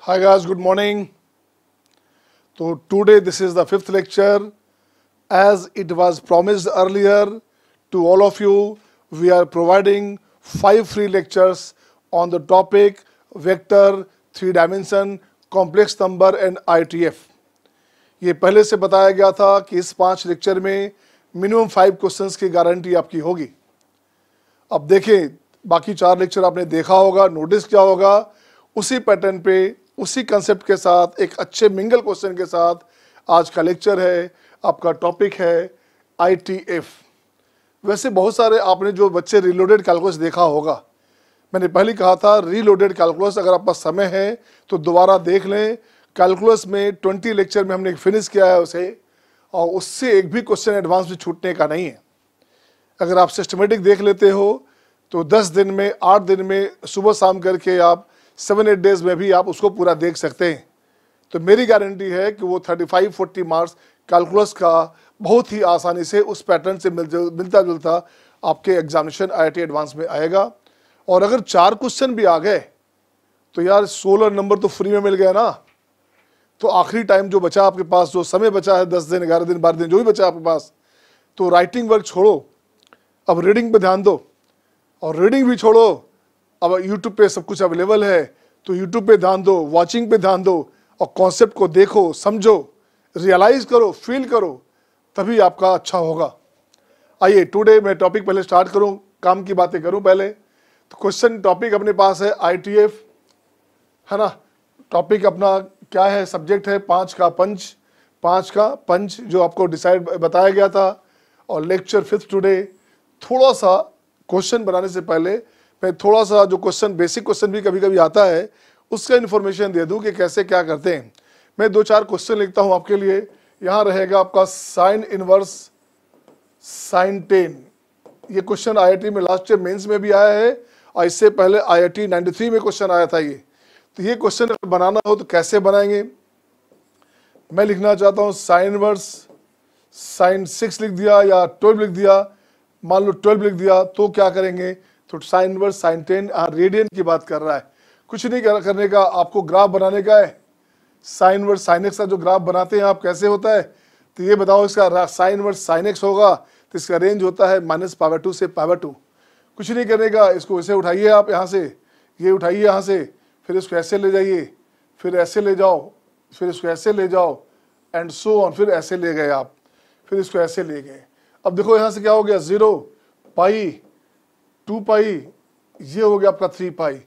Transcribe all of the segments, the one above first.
Hi guys, good morning. So today this is the fifth lecture. As it was promised earlier to all of you, we are providing 5 free lectures on the topic vector, 3 dimension, complex number and ITF. ये पहले से बताया गया था कि इस 5 lecture में minimum 5 questions की गारंटी आपकी होगी। अब देखें, बाकी 4 लेक्चर आपने देखा होगा, नोटिस किया होगा, उसी पैटर्न पे उसी कंसेप्ट के साथ एक अच्छे मिंगल क्वेश्चन के साथ आज का लेक्चर है। आपका टॉपिक है ITF। वैसे बहुत सारे आपने जो बच्चे रीलोडेड कैलकुलस देखा होगा, मैंने पहले कहा था रीलोडेड कैलकुलस अगर आपका समय है तो दोबारा देख लें। कैलकुलस में 20 लेक्चर में हमने फिनिश किया है उसे, और उससे एक भी क्वेश्चन एडवांस में छूटने का नहीं है। अगर आप सिस्टमेटिक देख लेते हो तो 10 दिन में 8 दिन में सुबह शाम करके आप 7-8 डेज में भी आप उसको पूरा देख सकते हैं। तो मेरी गारंटी है कि वो 35-40 मार्क्स कैलकुलस का बहुत ही आसानी से उस पैटर्न से मिलता जुलता आपके एग्जामिनेशन IIT एडवांस में आएगा। और अगर 4 क्वेश्चन भी आ गए तो यार 16 नंबर तो फ्री में मिल गया ना। तो आखिरी टाइम जो बचा आपके पास, जो समय बचा है 10 दिन 11 दिन 12 दिन जो भी बचा आपके पास, तो राइटिंग वर्क छोड़ो, अब रीडिंग पे ध्यान दो। और रीडिंग भी छोड़ो, अब यूट्यूब पे सब कुछ अवेलेबल है तो यूट्यूब पे ध्यान दो, वॉचिंग पे ध्यान दो और कॉन्सेप्ट को देखो, समझो, रियलाइज करो, फील करो, तभी आपका अच्छा होगा। आइए टुडे मैं टॉपिक पहले स्टार्ट करूं, काम की बातें करूं पहले। तो क्वेश्चन टॉपिक अपने पास है ITF, है ना। टॉपिक अपना क्या है, सब्जेक्ट है 5 का पंच जो आपको डिसाइड बताया गया था। और लेक्चर 5 टुडे। थोड़ा सा क्वेश्चन बनाने से पहले मैं थोड़ा सा जो क्वेश्चन, बेसिक क्वेश्चन भी कभी कभी आता है, उसका इन्फॉर्मेशन दे दूं कि कैसे क्या करते हैं। मैं 2-4 क्वेश्चन लिखता हूं आपके लिए। यहाँ रहेगा आपका साइन इनवर्स साइन 10। ये क्वेश्चन IIT में लास्ट ईयर मेंस में भी आया है और इससे पहले IIT 93 में क्वेश्चन आया था ये। तो ये क्वेश्चन बनाना हो तो कैसे बनाएंगे, मैं लिखना चाहता हूँ साइन इनवर्स साइन 6 लिख दिया या 12 लिख दिया। मान लो 12 लिख दिया तो क्या करेंगे, तो साइन इनवर्स साइन 10 रेडियन की बात कर रहा है। कुछ नहीं करने का, आपको ग्राफ बनाने का है। साइन इनवर्स साइन एक्स का जो ग्राफ बनाते हैं आप, कैसे होता है, तो ये बताओ। इसका साइन इनवर्स साइन एक्स होगा तो इसका रेंज होता है -π/2 से π/2। कुछ नहीं करने का, इसको ऐसे उठाइए आप, यहाँ से ये उठाइए, यहाँ से फिर इसको ऐसे ले जाइए, फिर ऐसे ले जाओ, फिर इसको ऐसे ले जाओ एंड सो ऑन, फिर ऐसे ले गए आप, फिर इसको ऐसे ले गए। अब देखो यहाँ से क्या हो गया, 0 पाई 2 पाई, ये हो गया आपका 3 पाई।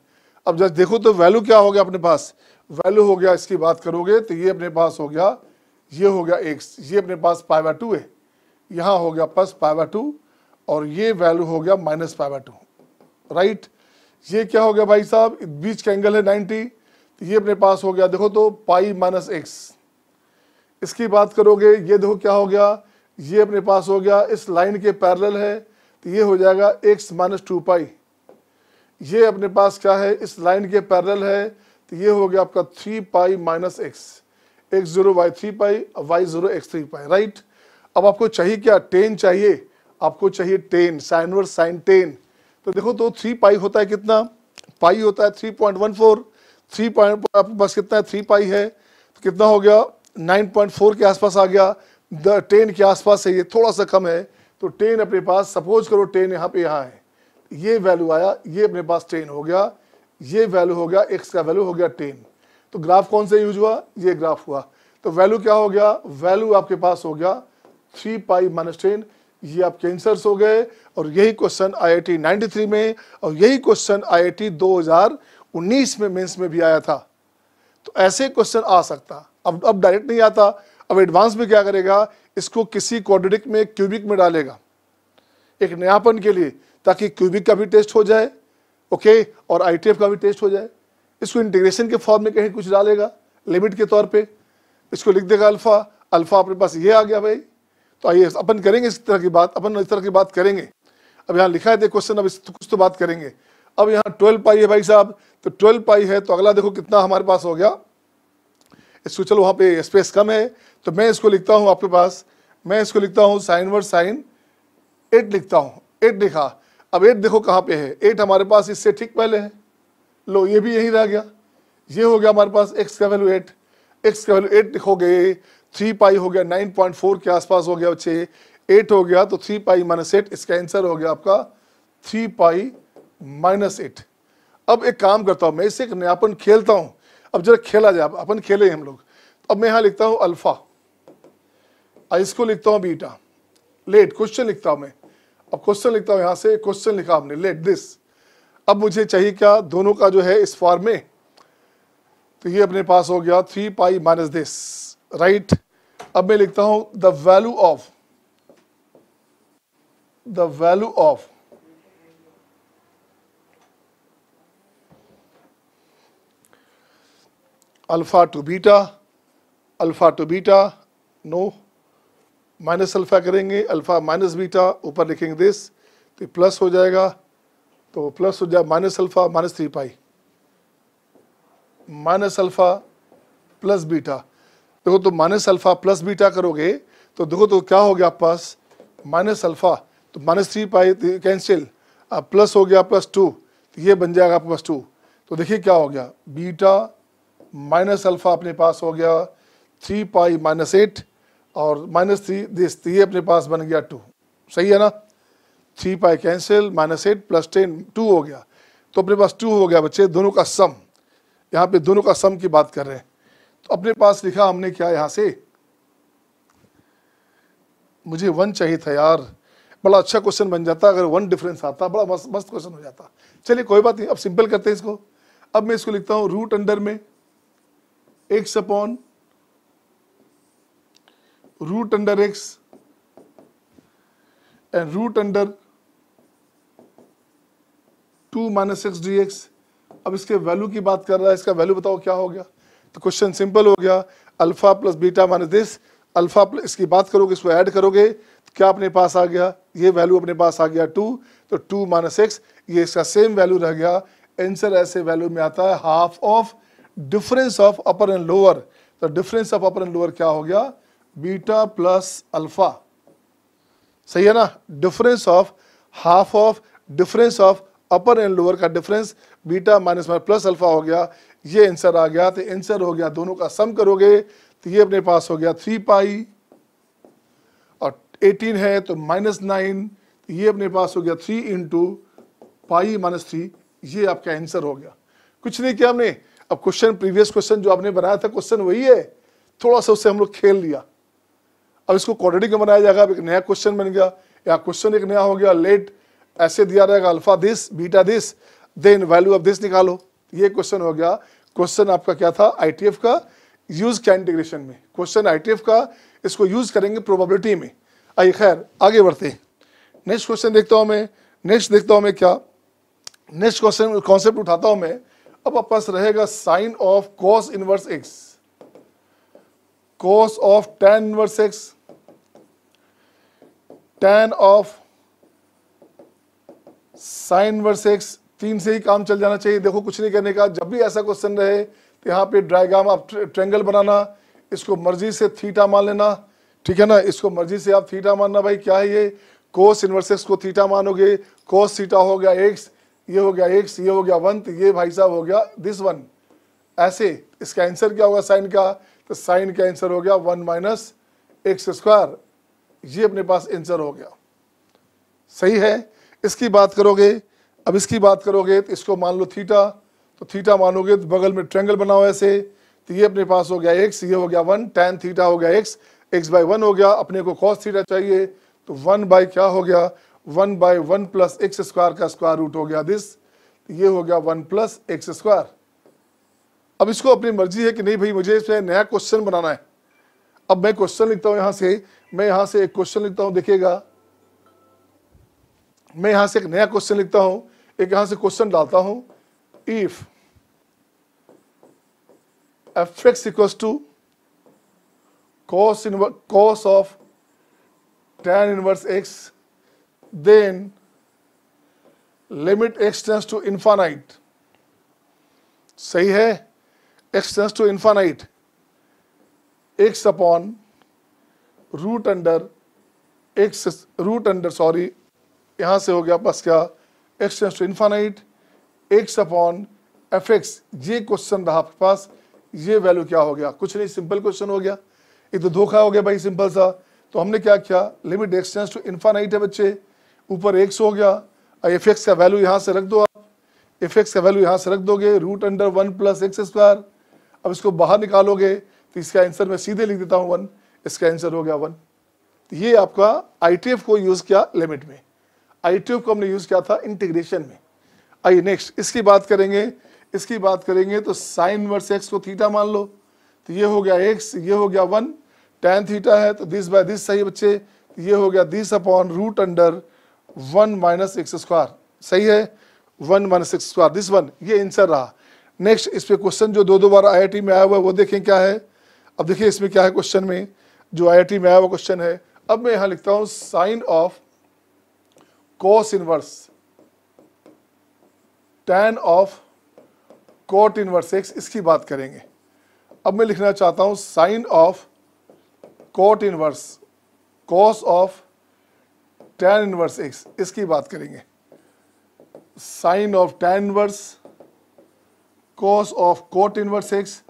अब जब देखो तो वैल्यू क्या हो गया अपने पास, वैल्यू हो गया, इसकी बात करोगे तो ये अपने पास हो गया, ये हो गया x, ये अपने पास π/2 है, यहाँ हो गया प्लस π/2 और ये वैल्यू हो गया -π/2, राइट। ये क्या हो गया भाई साहब, बीच का एंगल है 90, तो ये अपने पास हो गया, देखो तो पाई माइनस x। इसकी बात करोगे, ये देखो क्या हो गया, ये अपने पास हो गया इस लाइन के पैरेलल है, तो ये हो जाएगा x - 2 पाई। ये अपने पास क्या है, इस लाइन के पैरेलल है, तो ये हो गया आपका 3 pi minus x, x0 y3 पाई y0 x3 पाई, राइट। अब आपको चाहिए क्या, 10 चाहिए, आपको चाहिए 10, साइन इनवर्स साइन 10। तो देखो तो 3 पाई होता है कितना, पाई होता है 3.14, 3 पॉइंट आपके पास कितना है, 3 पाई है, तो कितना हो गया 9.4 के आसपास आ गया। 10 के आसपास है, ये थोड़ा सा कम है, तो 10 अपने पास, सपोज करो 10 यहाँ पे यहाँ है, ये वैल्यू आया, ये अपने पास 10 हो गया, ये वैल्यू हो गया, x का वैल्यू हो गया 10। तो ग्राफ कौन से यूज हुआ, ये ग्राफ हुआ, तो वैल्यू क्या हो गया, वैल्यू आपके पास हो गया 3 पाई माइनस 10। ये आपके आंसर्स हो गए। और यही क्वेश्चन IIT 93 में और यही क्वेश्चन IIT 2019 में मेंस में भी आया था। तो ऐसे क्वेश्चन आ सकता, अब डायरेक्ट नहीं आता। अब एडवांस में क्या करेगा, इसको किसी क्वाड्रेटिक में, क्यूबिक में डालेगा एक नयापन के लिए, ताकि क्यूबिक का भी टेस्ट हो जाए, ओके, और ITF का भी टेस्ट हो जाए। इसको इंटीग्रेशन के फॉर्म में कहीं कुछ डालेगा लिमिट के तौर पे, इसको लिख देगा अल्फा, अल्फा अपने पास ये आ गया भाई। तो आइए अपन करेंगे इस तरह की बात, अपन इस तरह की बात करेंगे। अब यहाँ लिखा है क्वेश्चन, अब कुछ तो बात करेंगे। अब यहाँ 12 पाई है भाई साहब, तो 12 पाई है, तो अगला देखो कितना हमारे पास हो गया। इसको चलो, वहाँ पे स्पेस कम है तो मैं इसको लिखता हूँ आपके पास, मैं इसको लिखता हूँ साइन इनवर्स साइन 8 लिखता हूँ, 8 लिखा। अब 8 देखो कहाँ पे है, 8 हमारे पास इससे ठीक पहले है, लो ये भी यहीं रह गया, ये हो गया हमारे पास x का वैल्यू 8, x का वैल्यू 8 लिखोगे, 3 पाई हो गया 9.4 के आसपास हो गया बच्चे, 8 हो गया तो 3 पाई माइनस 8, इसका आंसर हो गया आपका 3 पाई माइनस 8। अब एक काम करता हूं, मैं इसे एक नयापन खेलता हूं, अब जरा खेला जाए, अपन खेले हम लोग। अब मैं यहां लिखता हूं अल्फा, इसको लिखता हूं बीटा, लेट क्वेश्चन लिखता हूं मैं। अब क्वेश्चन लिखता हूं, यहां से क्वेश्चन लिखा हमने, लेट दिस। अब मुझे चाहिए क्या, दोनों का जो है इस फॉर्म में, तो ये अपने पास हो गया 3 पाई माइनस दिस, राइट। अब मैं लिखता हूं the value of alpha to beta, no minus alpha करेंगे, अल्फा माइनस बीटा, ऊपर लिखेंगे दिस, तो प्लस हो जाएगा, तो प्लस हो जाए माइनस अल्फा माइनस 3 पाई, माइनस अल्फा प्लस बीटा। देखो तो माइनस अल्फा प्लस बीटा करोगे तो देखो तो क्या हो गया आपके पास, माइनस अल्फा तो माइनस 3 पाई कैंसिल, अब प्लस हो गया प्लस 2, तो ये बन जाएगा प्लस 2। तो देखिए क्या हो गया, बीटा माइनस अल्फा अपने पास हो गया 3 पाई माइनस 8 और माइनस 3 दिस, तो ये अपने पास बन गया 2, सही है ना। 3 पाई कैंसिल, माइनस 8 प्लस 10 2 हो गया, तो अपने पास 2 हो गया बच्चे, दोनों का सम, यहाँ पे दोनों का सम की बात कर रहे हैं। तो अपने पास लिखा हमने क्या, यहां से मुझे 1 चाहिए था यार, बड़ा अच्छा क्वेश्चन बन जाता अगर 1 डिफरेंस आता, बड़ा मस्त मस्त क्वेश्चन हो जाता। चलिए कोई बात नहीं, अब सिंपल करते हैं इसको। अब मैं इसको लिखता हूं रूट अंडर में x upon root under x and root under 2 minus x d x. अब इसके वैल्यू की बात कर रहा है, इसका वैल्यू बताओ क्या हो गया। तो क्वेश्चन सिंपल हो गया, alpha plus beta minus this, alpha plus इसकी बात करोगे, इसको ऐड करोगे तो क्या अपने पास आ गया, ये वैल्यू अपने पास आ गया 2, तो 2 माइनस एक्स, ये इसका सेम वैल्यू रह गया। आंसर ऐसे वैल्यू में आता है half of difference of upper and lower. तो difference of upper and lower क्या हो गया, बीटा प्लस अल्फा, सही है ना। Difference of half of difference of upper and lower का difference beta minus plus alpha हो गया, ये आंसर आ गया। तो आंसर हो गया, दोनों का सम करोगे तो ये अपने पास हो गया 3 पाई और 18 है तो माइनस 9, तो ये अपने पास हो गया 3 इंटू पाई माइनस 3, ये आपका आंसर हो गया। कुछ नहीं किया हमने। अब क्वेश्चन प्रीवियस क्वेश्चन जो आपने बनाया था क्वेश्चन वही है, थोड़ा सा उससे हम लोग खेल लिया। अब इसको क्वाड्रेटिक में बनाया जाएगा, अब एक नया क्वेश्चन बन गया, या क्वेश्चन एक नया हो गया, लेट ऐसे दिया रहेगा alpha this beta this, then value of this निकालो, ये क्वेश्चन हो गया। क्वेश्चन आपका क्या था, आईटीएफ का यूज क्या इंटीग्रेशन में, क्वेश्चन आईटीएफ का, इसको यूज करेंगे प्रोबेबिलिटी में। आइए खैर आगे बढ़ते हैं, नेक्स्ट क्वेश्चन देखता हूं मैं। नेक्स्ट देखता हूं मैं क्या, नेक्स्ट क्वेश्चन कॉन्सेप्ट उठाता हूं मैं। अब आपके पास रहेगा sine of cos inverse x, cos of tan inverse x, tan of sine inverse x, 3 से ही काम चल जाना चाहिए। देखो कुछ नहीं करने का, जब भी ऐसा क्वेश्चन रहे तो यहाँ पे डायग्राम आप ट्रायंगल बनाना, इसको मर्जी से थीटा मान लेना, ठीक है ना, इसको मर्जी से आप थीटा मानना। भाई क्या है ये, कोस इनवर्स एक्स को थीटा मानोगे, कोस थीटा हो गया एक्स, ये हो गया एक्स, ये हो गया 1, तो ये भाई साहब हो गया दिस 1, ऐसे। इसका आंसर क्या होगा साइन का, तो साइन का आंसर हो गया 1 माइनस एक्स स्क्वायर, ये अपने पास आंसर हो गया, सही है। इसकी बात करोगे, अब इसकी बात करोगे तो इसको मान लो थीटा, तो थीटा मानोगे तो बगल में ट्रायंगल बनाओ ऐसे, तो ये अपने पास हो गया एक्स, ये हो गया 1, tan थीटा हो गया एक्स, एक्स बाई 1 हो गया, अपने को कॉस थीटा चाहिए तो 1 बाई क्या हो गया, 1 बाई 1 प्लस एक्स स्क्वायर का स्क्वायर रूट हो गया दिस, तो ये हो गया 1 प्लस एक्स स्क्वायर। अब इसको अपनी मर्जी है कि नहीं भाई मुझे इसमें नया क्वेश्चन बनाना है। अब मैं क्वेश्चन लिखता हूं यहां से, मैं यहां से एक क्वेश्चन लिखता हूं, देखिएगा मैं यहां से एक नया क्वेश्चन लिखता हूं, एक यहां से क्वेश्चन डालता हूं, if f x equals to cos of tan inverse x, then limit x tends to infinite, सही है, x tends to infinite, x upon root under x, root under यहां से हो गया बस क्या, x tends to infinite, x upon f x, ये question रहा आपके पास, ये वैल्यू क्या हो गया, कुछ नहीं, सिंपल क्वेश्चन हो गया, ये तो धोखा हो गया भाई, सिंपल सा। तो हमने क्या किया, लिमिट एक्सटेंड्स टू इनफाइनाइट है बच्चे, ऊपर एक्स हो गया, एफ एक्स का वैल्यू यहाँ से रख दो आप, एफ एक्स का वैल्यू यहाँ से रख दोगे, root under 1 plus x square. अब इसको बाहर निकालोगे तो इसका आंसर मैं सीधे लिख देता हूँ 1, इसका आंसर हो गया 1। तो ये आपका ITF को यूज़ किया लिमिट में, ITF को हमने यूज़ किया था इंटीग्रेशन में। आइए नेक्स्ट इसकी बात करेंगे, इसकी बात करेंगे तो साइन इनवर्स एक्स को थीटा मान लो, तो ये हो गया एक्स, ये हो गया 1, tan थीटा है तो दिस बाय दिस सही है बच्चे, तो ये हो गया this upon root under 1 minus x square, सही है, 1 माइनस एक्स स्क्वायर, दिस 1, ये आंसर रहा। नेक्स्ट इस पे क्वेश्चन जो दो बार IIT में आया हुआ है वो देखें क्या है। अब देखिए इसमें क्या है, क्वेश्चन में जो IIT में आया हुआ क्वेश्चन है, अब मैं यहाँ लिखता हूँ sine of cos inverse tan of cot inverse x, इसकी बात करेंगे। अब मैं लिखना चाहता हूँ sine of cot inverse cos of tan inverse x, इसकी बात करेंगे। Sine of tan inverse cos of cot inverse x.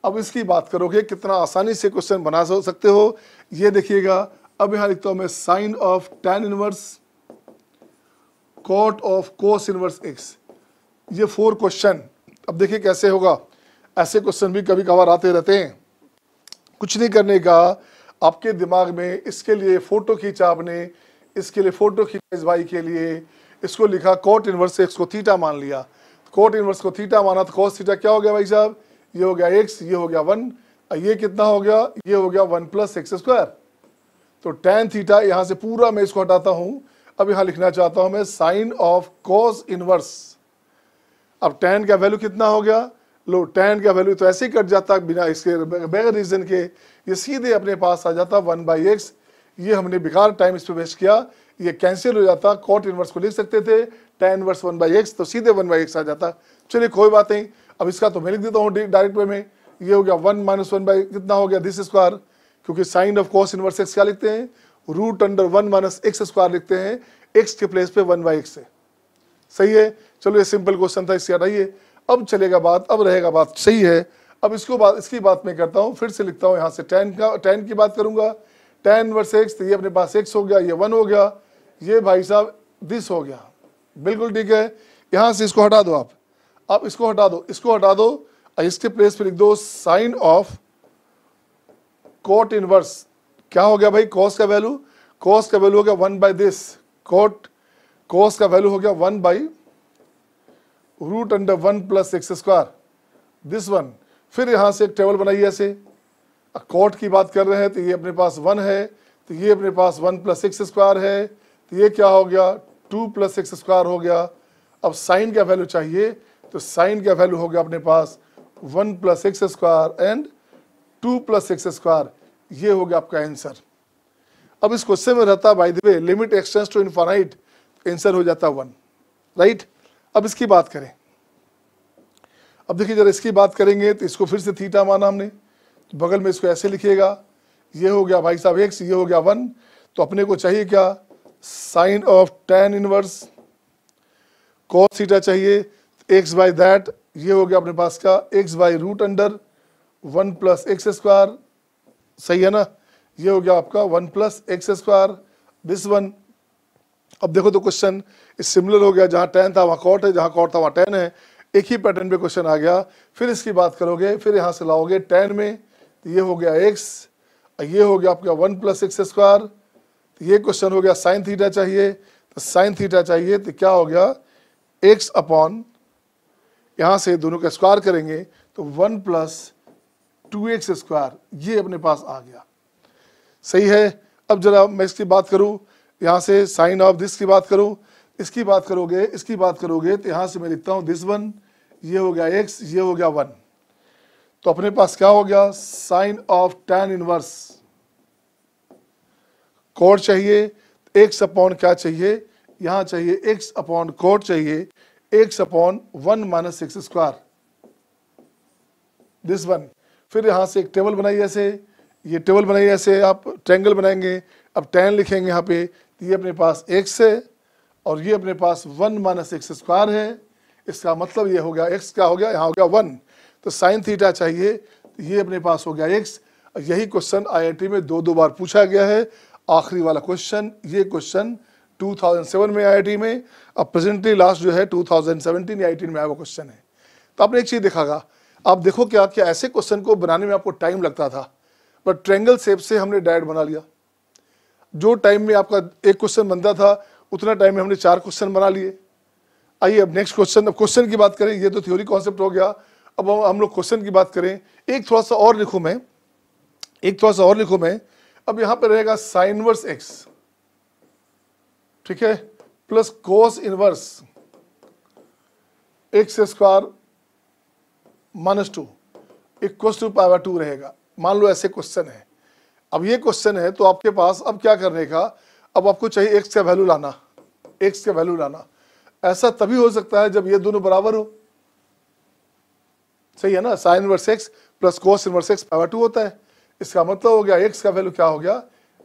अब इसकी बात करोगे कितना आसानी से क्वेश्चन बना सकते हो, ये देखिएगा। अब यहाँ लिखता हूँ मैं sine of tan inverse cot of cos inverse x, ये 4 क्वेश्चन। अब देखिए कैसे होगा, ऐसे क्वेश्चन भी कभी कभार आते रहते हैं। कुछ नहीं करने का, आपके दिमाग में इसके लिए फ़ोटो खींचा आपने, इसके लिए फ़ोटो खींचा इस भाई के लिए, इसको लिखा कोट इनवर्स एक्स को थीटा मान लिया, कोट इनवर्स को थीटा माना तो कोस थीटा क्या हो गया भाई साहब, ये हो गया एक्स, ये हो गया 1, ये कितना हो गया, ये हो गया 1 प्लस एक्स स्क्वायर। तो tan थीटा यहाँ से पूरा मैं इसको हटाता हूँ। अब यहाँ लिखना चाहता हूँ मैं साइन ऑफ कोस इनवर्स। अब tan का वैल्यू कितना हो गया, लो tan का वैल्यू तो ऐसे ही कट जाता बिना इसके बगैर रीजन के, ये सीधे अपने पास आ जाता 1/x। ये हमने बेकार टाइम इस पर वेस्ट किया, ये कैंसिल हो जाता, कॉट इनवर्स को लिख सकते थे tan इनवर्स 1/x, तो सीधे 1/x आ जाता। चलिए कोई बात नहीं, अब इसका तो मैं लिख देता हूँ डायरेक्ट वे में, ये हो गया 1 माइनस 1 बाई कितना हो गया दिस स्क्वायर, क्योंकि sine of cos inverse x क्या लिखते हैं, root under 1 minus x square लिखते हैं, एक्स के प्लेस पे 1/x है, सही है। चलो ये सिंपल क्वेश्चन था, इससे हटाइए। अब चलेगा बात, अब रहेगा बात, सही है। अब इसकी बात मैं करता हूँ, फिर से लिखता हूँ यहाँ से tan की बात करूंगा, tan इनवर्स एक्स, तो ये अपने पास x हो गया, ये 1 हो गया, ये भाई साहब दिस हो गया, बिल्कुल ठीक है। यहाँ से इसको हटा दो आप इसको हटा दो, इसको हटा दो, इसके प्लेस पे लिख दो साइन ऑफ कोट इनवर्स, क्या हो गया भाई, कॉस का वैल्यू हो गया 1 बाई दिस, कॉस का वैल्यू हो गया 1 by root under 1 plus x square, this 1। फिर यहाँ से एक टेबल बनाइए ऐसे, कॉट की बात कर रहे हैं तो ये अपने पास 1 है, तो ये अपने पास 1 प्लस एक्स स्क्वायर है, तो ये क्या हो गया 2 प्लस एक्स स्क्वायर हो गया। अब साइन का वैल्यू चाहिए, तो साइन का वैल्यू हो गया अपने पास 1 plus x square and 2 plus x square, ये हो गया आपका आंसर। अब इस क्वेश्चन में रहता by the way limit extends to infinite, answer हो जाता 1, राइट। अब इसकी बात करें, अब देखिए जरा इसकी बात करेंगे तो इसको फिर से थीटा माना हमने, तो बगल में इसको ऐसे लिखिएगा, ये हो गया भाई साहब एक्स, ये हो गया 1, तो अपने को चाहिए क्या, sine of tan inverse cos theta चाहिए, एक्स बाई दैट, ये हो गया अपने पास का x by root under 1 plus x square, सही है ना, ये हो गया आपका 1 प्लस एक्स स्क्वायर, दिस 1। अब देखो तो क्वेश्चन सिमिलर हो गया, जहाँ tan था वहाँ कॉट है, जहाँ कॉट था वहाँ tan है, एक ही पैटर्न पे क्वेश्चन आ गया। फिर इसकी बात करोगे, फिर यहाँ से लाओगे tan में, तो ये हो गया x, ये हो गया आपका 1 प्लस एक्स स्क्वायर, तो ये क्वेश्चन हो गया साइन थीटा चाहिए, तो साइन थीटा चाहिए तो क्या हो गया x अपॉन, यहाँ से दोनों का स्क्वायर करेंगे तो 1 प्लस 2x स्क्वायर, ये अपने पास आ गया, सही है। अब जरा मैं इसकी बात करूँ, यहाँ से साइन ऑफ दिस की बात करूँ, इसकी बात करोगे तो यहाँ से मैं लिखता हूँ दिस 1, ये हो गया x, ये हो गया 1, तो अपने पास क्या हो गया sine of tan inverse cot चाहिए, x अपॉन क्या चाहिए, यहाँ चाहिए x अपॉन कोट चाहिए, x upon 1 minus x square, this 1। फिर यहाँ से एक टेबल बनाइए ऐसे, ये टेबल बनाइए ऐसे, आप ट्रायंगल बनाएंगे, अब tan लिखेंगे यहाँ पे, तो ये अपने पास x है और ये अपने पास 1 माइनस एक्स स्क्वायर है, इसका मतलब ये हो गया x क्या हो गया, यहाँ हो गया 1, तो साइन थीटा चाहिए, तो ये अपने पास हो गया x। यही क्वेश्चन IIT में दो बार पूछा गया है। आखिरी वाला क्वेश्चन, ये क्वेश्चन 2007 में IIT में, अब प्रेजेंटली लास्ट जो है 2017 या 18 में आया वो क्वेश्चन है। तो आपने एक चीज़ दिखागा, आप देखो क्या ऐसे क्वेश्चन को बनाने में आपको टाइम लगता था, बट ट्रायंगल शेप से हमने डायरेक्ट बना लिया। जो टाइम में आपका एक क्वेश्चन बनता था उतना टाइम में हमने 4 क्वेश्चन बना लिए। आइए अब नेक्स्ट क्वेश्चन, अब क्वेश्चन की बात करें, ये तो थ्योरी कॉन्सेप्ट हो गया, अब हम लोग क्वेश्चन की बात करें। एक थोड़ा सा और लिखूं मैं, अब यहां पे रहेगा साइन इनवर्स एक्स, ठीक है, plus cos inverse x square minus 2 equals to pi by 2 रहेगा। मान लो ऐसे क्वेश्चन है। अब ये क्वेश्चन है तो आपके पास अब क्या करने का, अब आपको चाहिए एक्स का वैल्यू लाना। ऐसा तभी हो सकता है जब ये दोनों बराबर हो, सही है ना। Sign inverse x plus cos inverse x pi by 2 होता है। इसका मतलब हो गया एक्स का वैल्यू क्या हो गया,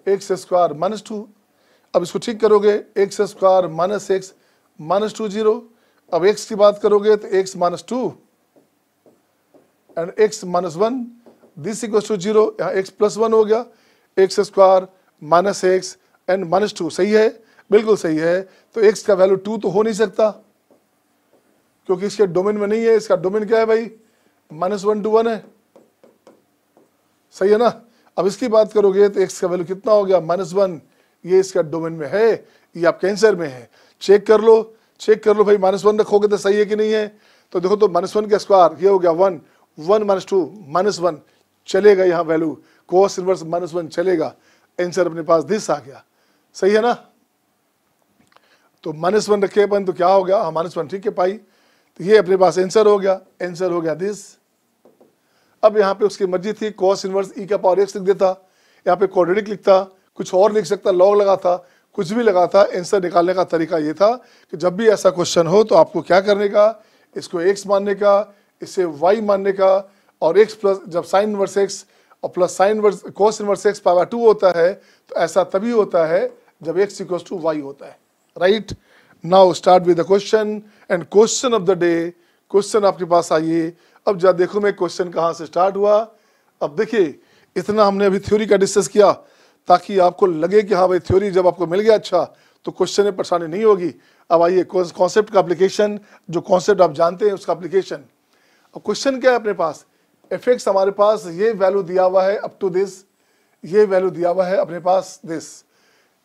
एक्स स्क्वायर माइनस 2। अब इसको ठीक करोगे, x square minus x minus 2 0। अब एक्स की बात करोगे तो x minus 2 and x minus 1, this equals to 0। यहाँ एक्स प्लस 1 हो गया, x square minus x and minus 2, सही है, बिल्कुल सही है। तो एक्स का वैल्यू 2 तो हो नहीं सकता क्योंकि इसके डोमेन में नहीं है। इसका डोमेन क्या है भाई, -1 to 1 है, सही है ना। अब इसकी बात करोगे तो एक्स का वैल्यू कितना हो गया, -1। ये इसका डोमेन में है, ये आपके आंसर में है। चेक कर लो भाई, -1 रखोगे तो सही है कि नहीं है। तो देखो तो -1 का स्क्वायर ये हो गया 1, 1 - 2 -1 चलेगा, यहाँ वैल्यू कोस इनवर्स -1 चलेगा। आंसर अपने पास दिस आ गया, सही है ना। तो -1 रखे अपन तो क्या हो गया, हाँ -1, ठीक है पाई। तो ये अपने पास आंसर हो गया दिस। अब यहाँ पे उसकी मर्जी थी, cos इनवर्स e का पावर x लिख देता, यहाँ पे क्वाड्रेटिक लिखता, कुछ और लिख सकता, लॉग लगाता, कुछ भी लगाता। आंसर निकालने का तरीका ये था कि जब भी ऐसा क्वेश्चन हो तो आपको क्या करने का, इसको x मानने का, इसे y मानने का, और x प्लस जब साइन इनवर्स x और plus sine inverse cos inverse x power 2 होता है तो ऐसा तभी होता है जब x इक्वल्स टू y होता है, right. Now start with the question and question of the day. Question आपके पास आइए। अब जब देखो मैं क्वेश्चन कहाँ से स्टार्ट हुआ। अब देखिए इतना हमने अभी थ्योरी का डिस्कस किया ताकि आपको लगे कि हाँ भाई थ्योरी जब आपको मिल गया अच्छा तो क्वेश्चन में परेशानी नहीं होगी। अब आइए कॉन्सेप्ट का एप्लीकेशन, जो कॉन्सेप्ट आप जानते हैं उसका एप्लीकेशन। अब क्वेश्चन क्या है अपने पास, एफ एक्स हमारे पास ये वैल्यू दिया हुआ है अप टू दिस, ये वैल्यू दिया हुआ है अपने पास this.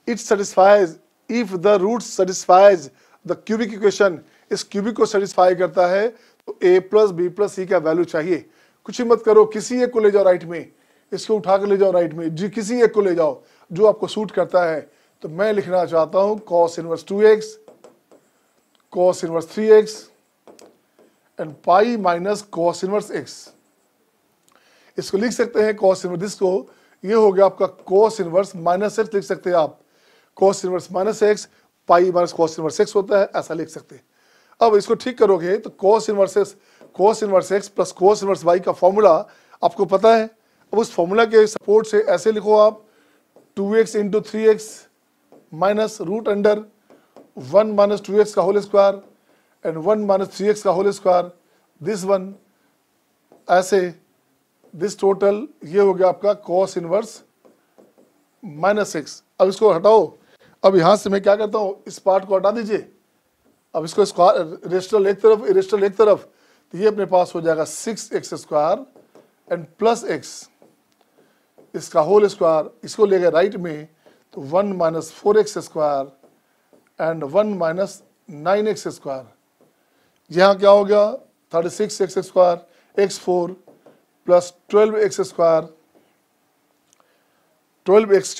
It satisfies if the root satisfies the cubic equation, इस क्यूबिक को सेटिस्फाई करता है तो a plus B plus C का वैल्यू चाहिए। कुछ ही मत करो, किसी एक को ले जाओ राइट में, इसको उठा कर ले जाओ राइट में, जी किसी एक को ले जाओ जो आपको सूट करता है। तो मैं लिखना चाहता हूं cos inverse 2x, cos inverse 3x and pi minus cos inverse x। इसको लिख सकते हैं cos इनवर्स, इसको ये हो गया आपका cos इनवर्स माइनस x लिख सकते हैं आप, cos inverse minus x, pi minus cos inverse x होता है, ऐसा लिख सकते हैं। अब इसको ठीक करोगे तो cos inverse x plus cos inverse y का फॉर्मूला आपको पता है। अब उस फॉर्मूला के सपोर्ट से ऐसे लिखो आप 2x into 3x minus root under 1 minus 2x का whole square and 1 minus 3x का होल स्क्वायर, दिस वन ऐसे, दिस टोटल ये हो गया आपका cos इनवर्स माइनस x। अब इसको हटाओ, अब यहाँ से मैं क्या करता हूँ, इस पार्ट को हटा दीजिए। अब इसको स्क्वायर रेस्टल एक तरफ, रेस्टल एक तरफ, तो ये अपने पास हो जाएगा 6x square and plus x इसका होल स्क्वायर। इसको ले गए राइट में तो 1 minus 4x square and 1 minus 9x square. यहाँ क्या हो गया 36x square x4 plus 12x square 12x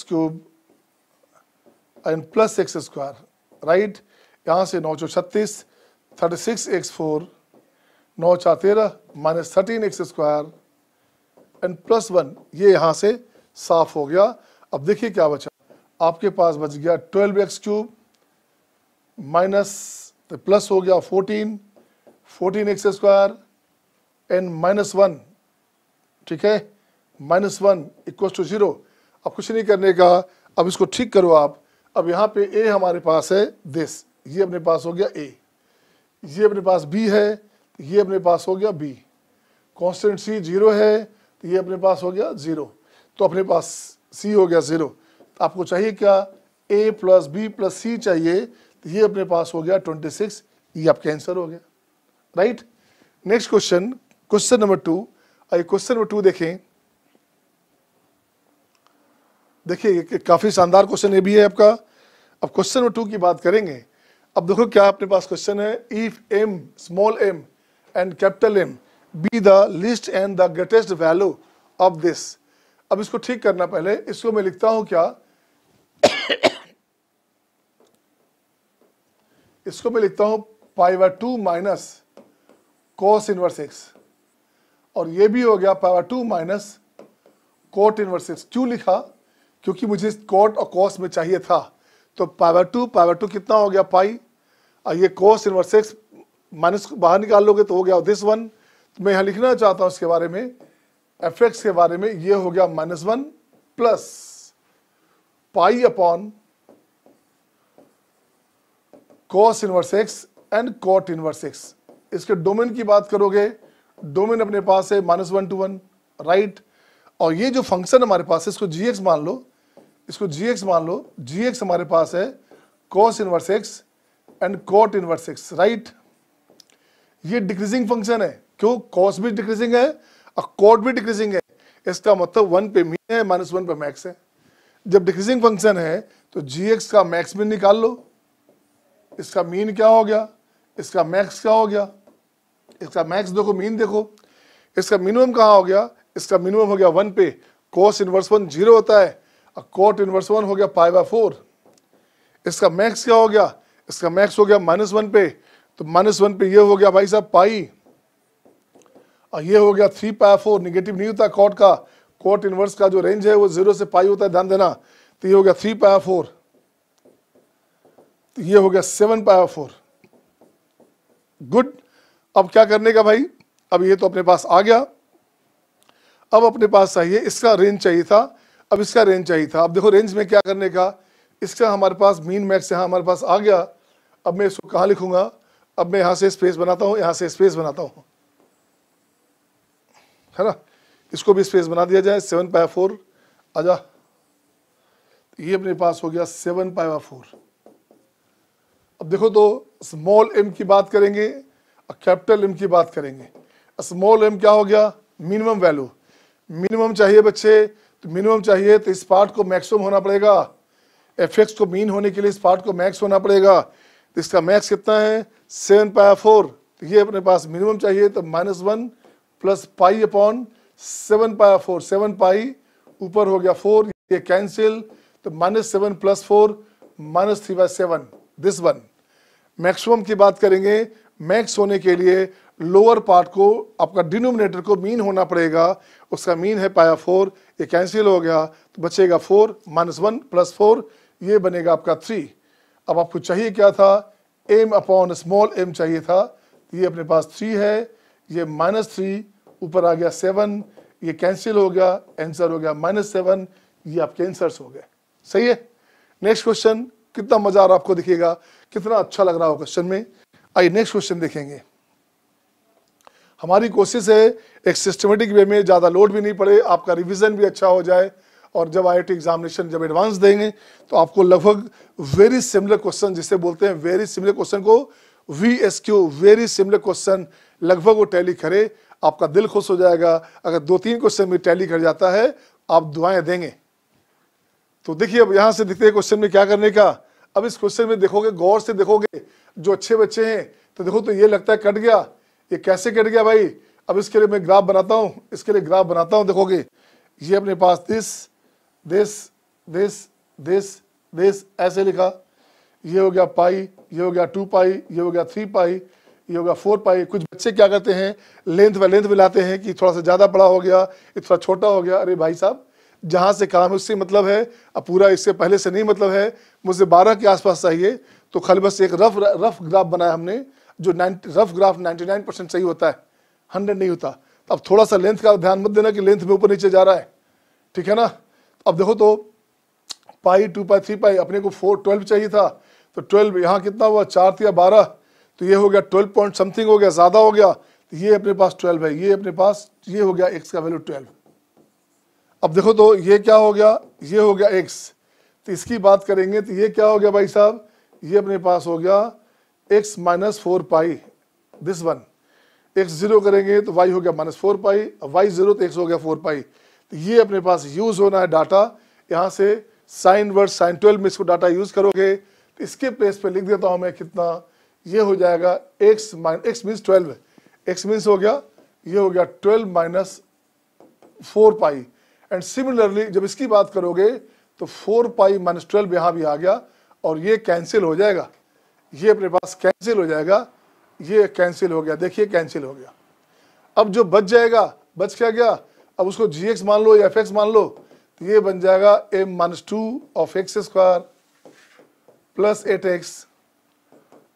cube and plus x square, right. यहाँ से 9 × 36, 36x4, 9 × 13 minus 13x square and plus 1, ये यहाँ से साफ हो गया। अब देखिए क्या बचा, आपके पास बच गया 12x क्यूब माइनस प्लस हो गया 14x स्क्वायर एंड माइनस 1, ठीक है, -1 इक्वल टू 0। अब कुछ नहीं करने का, अब इसको ठीक करो आप। अब यहाँ पे a हमारे पास है दिस, ये अपने पास हो गया a, ये अपने पास b है, तो ये अपने पास हो गया b। कांस्टेंट c 0 है, तो ये अपने पास हो गया 0। तो अपने पास c हो गया 0। तो आपको चाहिए क्या, a plus b plus c चाहिए, तो ये अपने पास हो गया 26। ये आपका आंसर हो गया, right. Next question, question number 2। आइए क्वेश्चन नंबर 2 देखें। देखिए काफी शानदार क्वेश्चन ये भी है आपका। अब क्वेश्चन नंबर 2 की बात करेंगे। अब देखो क्या अपने पास क्वेश्चन है, if m small m and capital M be the list and the greatest value of this. अब इसको ठीक करना, पहले इसको मैं लिखता हूं क्या, इसको मैं लिखता हूं π/2 माइनस cos इनवर्स x, और ये भी हो गया π/2 माइनस cot इनवर्स x। क्यों लिखा, क्योंकि मुझे cot और cos में चाहिए था। तो π/2 कितना हो गया पाई, और ये cos इनवर्स x माइनस बाहर निकाल लोगे तो हो गया दिस वन। तो मैं यहाँ लिखना चाहता हूँ इसके बारे में, fx के बारे में, ये हो गया -1 plus pi upon cos inverse x and cot inverse x। इसके डोमेन की बात करोगे, डोमेन अपने पास है -1 to 1, राइट। और ये जो फंक्शन हमारे पास है, इसको gx मान लो, इसको gx मान लो। gx हमारे पास है cos inverse x and cot inverse x, right. ये डिक्रीजिंग फंक्शन है, क्यों, cos भी डिक्रीजिंग है और cot भी डिक्रीजिंग है। इसका मतलब 1 पे मीन है, -1 पे मैक्स है। जब डिक्रीजिंग फंक्शन है तो gx का मैक्स भी निकाल लो। इसका मीन क्या हो गया, इसका मैक्स क्या हो गया, इसका मैक्स देखो, मीन देखो, इसका मिनिमम कहाँ हो गया, इसका मिनिमम हो गया 1 पे। cos इनवर्स 1 0 होता है, और cot इनवर्स 1 हो गया π/4। इसका मैक्स क्या हो गया, इसका मैक्स हो गया -1 पे, तो -1 पे ये हो गया भाई साहब पाई, और ये हो गया 3π/4। निगेटिव नहीं होता cot का, cot इनवर्स का जो रेंज है वो 0 से पाई होता है, ध्यान देना। तो ये हो गया 3π/4, तो ये हो गया 7π/4। गुड। अब क्या करने का भाई, अब ये तो अपने पास आ गया। अब अपने पास चाहिए, इसका रेंज चाहिए था, अब इसका रेंज चाहिए था। अब देखो रेंज में क्या करने का, इसका हमारे पास मीन मैक्स यहाँ हमारे पास आ गया। अब मैं इसको कहाँ लिखूंगा, अब मैं यहाँ से स्पेस बनाता हूँ, यहाँ से स्पेस बनाता हूँ, है ना। इसको भी स्पेस बना दिया जाए, 7π/4 आजा। ये अपने पास हो गया 7π/4। अब देखो तो स्मॉल m की बात करेंगे और कैपिटल M की बात करेंगे। स्मॉल m क्या हो गया, मिनिमम वैल्यू। मिनिमम चाहिए बच्चे, तो मिनिमम चाहिए तो इस पार्ट को मैक्सिमम होना पड़ेगा। fx को मीन होने के लिए इस पार्ट को मैक्स होना पड़ेगा। तो इसका मैक्स कितना है, 7π/4। तो ये अपने पास मिनिमम चाहिए, तो -1 प्लस पाई अपॉन 7π/4। 7 पाई ऊपर हो गया 4, ये कैंसिल, तो -7 प्लस 4 -3/7, दिस वन। मैक्सिमम की बात करेंगे, मैक्स होने के लिए लोअर पार्ट को, आपका डिनोमिनेटर को मीन होना पड़ेगा। उसका मीन है π/4, ये कैंसिल हो गया, तो बचेगा 4, -1 प्लस 4, ये बनेगा आपका 3। अब आपको चाहिए क्या था, m अपॉन स्मॉल m चाहिए था। ये अपने पास 3 है, ये -3 ऊपर आ गया 7, ये कैंसिल हो गया, आंसर हो गया -7। ये आपके आंसर्स हो गए, सही है। नेक्स्ट क्वेश्चन, कितना मजा आ रहा आपको दिखेगा, कितना अच्छा लग रहा हो क्वेश्चन में। आइए नेक्स्ट क्वेश्चन देखेंगे। हमारी कोशिश है एक सिस्टमेटिक वे में, ज़्यादा लोड भी नहीं पड़े, आपका रिवीजन भी अच्छा हो जाए, और जब IIT एग्जामिनेशन जब एडवांस देंगे तो आपको लगभग वेरी सिमिलर क्वेश्चन, जिसे बोलते हैं वेरी सिमिलर क्वेश्चन को VSQ, वेरी सिमिलर क्वेश्चन, लगभग वो टैली करे, आपका दिल खुश हो जाएगा। अगर 2-3 क्वेश्चन में टैली कर जाता है, आप दुआएं देंगे। तो देखिए अब यहाँ से दिखते हैं क्वेश्चन में क्या करने का। अब इस क्वेश्चन में देखोगे, गौर से देखोगे, जो अच्छे बच्चे हैं तो देखो तो ये लगता है कट गया, ये कैसे कट गया भाई। अब इसके लिए मैं ग्राफ बनाता हूँ, इसके लिए ग्राफ बनाता हूँ। देखोगे ये अपने पास दिस ऐसे लिखा, ये हो गया पाई, ये हो गया 2 पाई, ये हो गया 3 पाई, ये हो गया 4 पाई। कुछ बच्चे क्या करते हैं, लेंथ व लेंथ मिलाते हैं कि थोड़ा सा ज़्यादा बड़ा हो गया, ये थोड़ा छोटा हो गया। अरे भाई साहब, जहाँ से काम है उससे मतलब है, अब पूरा इससे पहले से नहीं मतलब है। मुझे 12 के आसपास चाहिए, तो खाली बस एक रफ ग्राफ बनाया हमने, जो रफ ग्राफ 99% सही होता है, 100 नहीं होता। तो अब थोड़ा सा लेंथ का ध्यान मत देना कि लेंथ में ऊपर नीचे जा रहा है, ठीक है ना। अब देखो तो पाई 2 पाई 3 पाई, अपने को 12 चाहिए था, तो 12 यहाँ कितना हुआ, 4 या 12, तो ये हो गया 12 पॉइंट समथिंग हो गया, ज़्यादा हो गया, तो ये अपने पास 12 है, ये अपने पास ये हो गया x का वैल्यू 12। अब देखो तो ये क्या हो गया, ये हो गया x, तो इसकी बात करेंगे तो ये क्या हो गया भाई साहब, ये अपने पास हो गया x minus 4 pi, this one. x zero करेंगे तो y हो गया माइनस 4 पाई, y जीरो तो x हो गया 4 पाई। तो ये अपने पास यूज होना है डाटा, यहाँ से साइन वर्ड साइन 12 में इसको डाटा यूज करोगे तो इसके प्लेस पे लिख देता हूँ मैं कितना, ये हो जाएगा x मीन्स 12, x मीन्स हो गया, ये हो गया 12 माइनस 4 पाई। एंड सिमिलरली जब इसकी बात करोगे तो 4 पाई माइनस 12 यहाँ भी आ गया और ये कैंसिल हो जाएगा, ये अपने पास कैंसिल हो जाएगा, ये कैंसिल हो गया, देखिए कैंसिल हो गया। अब जो बच जाएगा, बच क्या गया, अब उसको gx मान लो या fx मान लो, तो ये बन जाएगा m minus 2 of x square plus 8x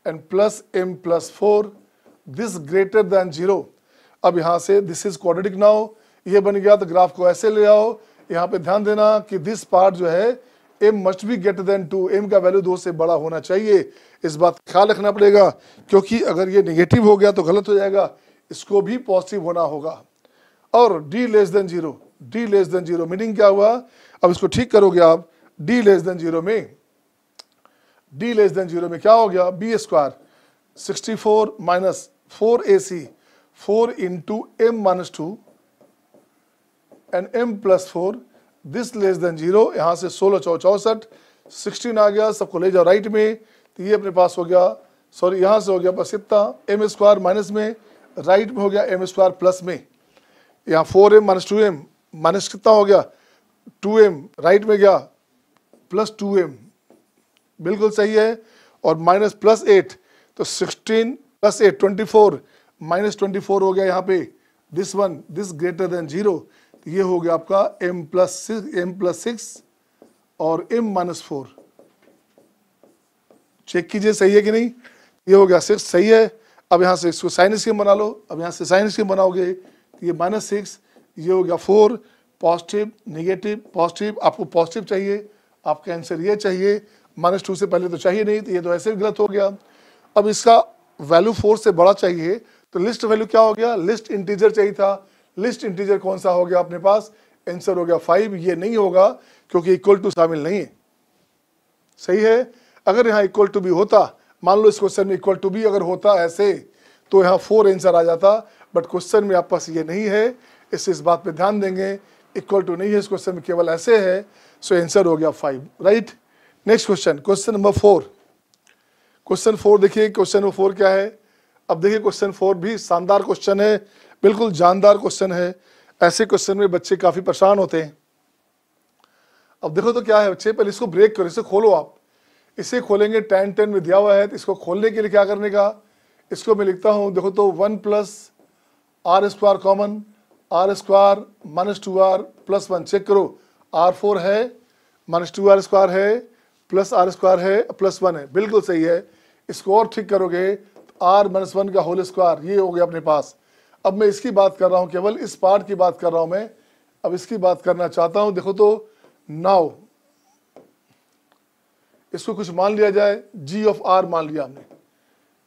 and plus m plus 4, this greater than 0। अब यहाँ से दिस इज क्वाड्रेटिक नाउ, ये बन गया, तो ग्राफ को ऐसे ले आओ। यहाँ पे ध्यान देना कि दिस पार्ट जो है m must be greater than 2, m का वैल्यू 2 से बड़ा होना चाहिए, इस बात का ख्याल रखना पड़ेगा, क्योंकि अगर ये नेगेटिव हो गया तो गलत हो जाएगा, इसको भी पॉजिटिव होना होगा। और d less than 0, d less than 0 meaning क्या हुआ, अब इसको ठीक करोगे आप, d लेस देन 0 में, d लेस देन 0 में क्या हो गया, b square 64 minus 4ac 4 into m minus 2 and m plus 4, this less than 0। यहाँ से 16 64 16 आ गया, सबको ले जाओ राइट में, तो ये अपने पास हो गया, सॉरी यहाँ से हो गया बस इतना, m स्क्वायर माइनस में, राइट में हो गया m स्क्वायर प्लस में, यहाँ 4m माइनस 2m माइनस कितना हो गया 2m, राइट में गया प्लस 2m, बिल्कुल सही है, और माइनस प्लस 8, तो 16 प्लस 8 24 माइनस 24 हो गया यहाँ पे, this one this greater than 0, तो ये हो गया आपका m प्लस 6 और m माइनस 4। चेक कीजिए सही है कि नहीं, ये हो गया 6 सही है। अब यहाँ से इसको साइन स्कीम बना लो, अब यहाँ से साइन स्कीम बनाओगे तो ये माइनस 6, ये हो गया 4, पॉजिटिव नेगेटिव पॉजिटिव, आपको पॉजिटिव चाहिए, आपका आंसर ये चाहिए, माइनस 2 से पहले तो चाहिए नहीं, तो ये तो ऐसे भी गलत हो गया। अब इसका वैल्यू 4 से बड़ा चाहिए, तो लिस्ट वैल्यू क्या हो गया, लिस्ट इंटीजर चाहिए था, लिस्ट इंटीजर कौन सा हो गया अपने पास, आंसर हो गया 5, ये नहीं होगा क्योंकि इक्वल टू शामिल नहीं है, सही है। अगर यहाँ इक्वल टू भी होता, मान लो इस क्वेश्चन में इक्वल टू भी अगर होता ऐसे, तो यहाँ 4 आंसर आ जाता, बट क्वेश्चन में आपके पास ये नहीं है, इससे इस बात पे ध्यान देंगे, इक्वल टू नहीं है इस क्वेश्चन में, केवल ऐसे है, सो आंसर हो गया 5, right. Next question, question number 4, question 4 देखिए, क्वेश्चन नंबर 4 क्या है। अब देखिए क्वेश्चन 4 भी शानदार क्वेश्चन है, बिल्कुल जानदार क्वेश्चन है, ऐसे क्वेश्चन में बच्चे काफी परेशान होते हैं। अब देखो तो क्या है बच्चे, पहले इसको ब्रेक करो, इसे खोलो आप, इसे खोलेंगे, 10 में दिया हुआ है, तो इसको खोलने के लिए क्या करने का, इसको मैं लिखता हूं, देखो तो 1 plus r square common, r square minus 2r plus 1, check करो r4 है माइनस 2r स्क्वायर है प्लस r स्क्वायर है प्लस 1 है, बिल्कुल सही है। इसको और ठीक करोगे तो r माइनस 1 का होल स्क्वायर, ये हो गया अपने पास। अब मैं इसकी बात कर रहा हूँ, केवल इस पार्ट की बात कर रहा हूँ मैं, अब इसकी बात करना चाहता हूँ। देखो तो नाउ इसको कुछ मान लिया जाए, g ऑफ r मान लिया हमने,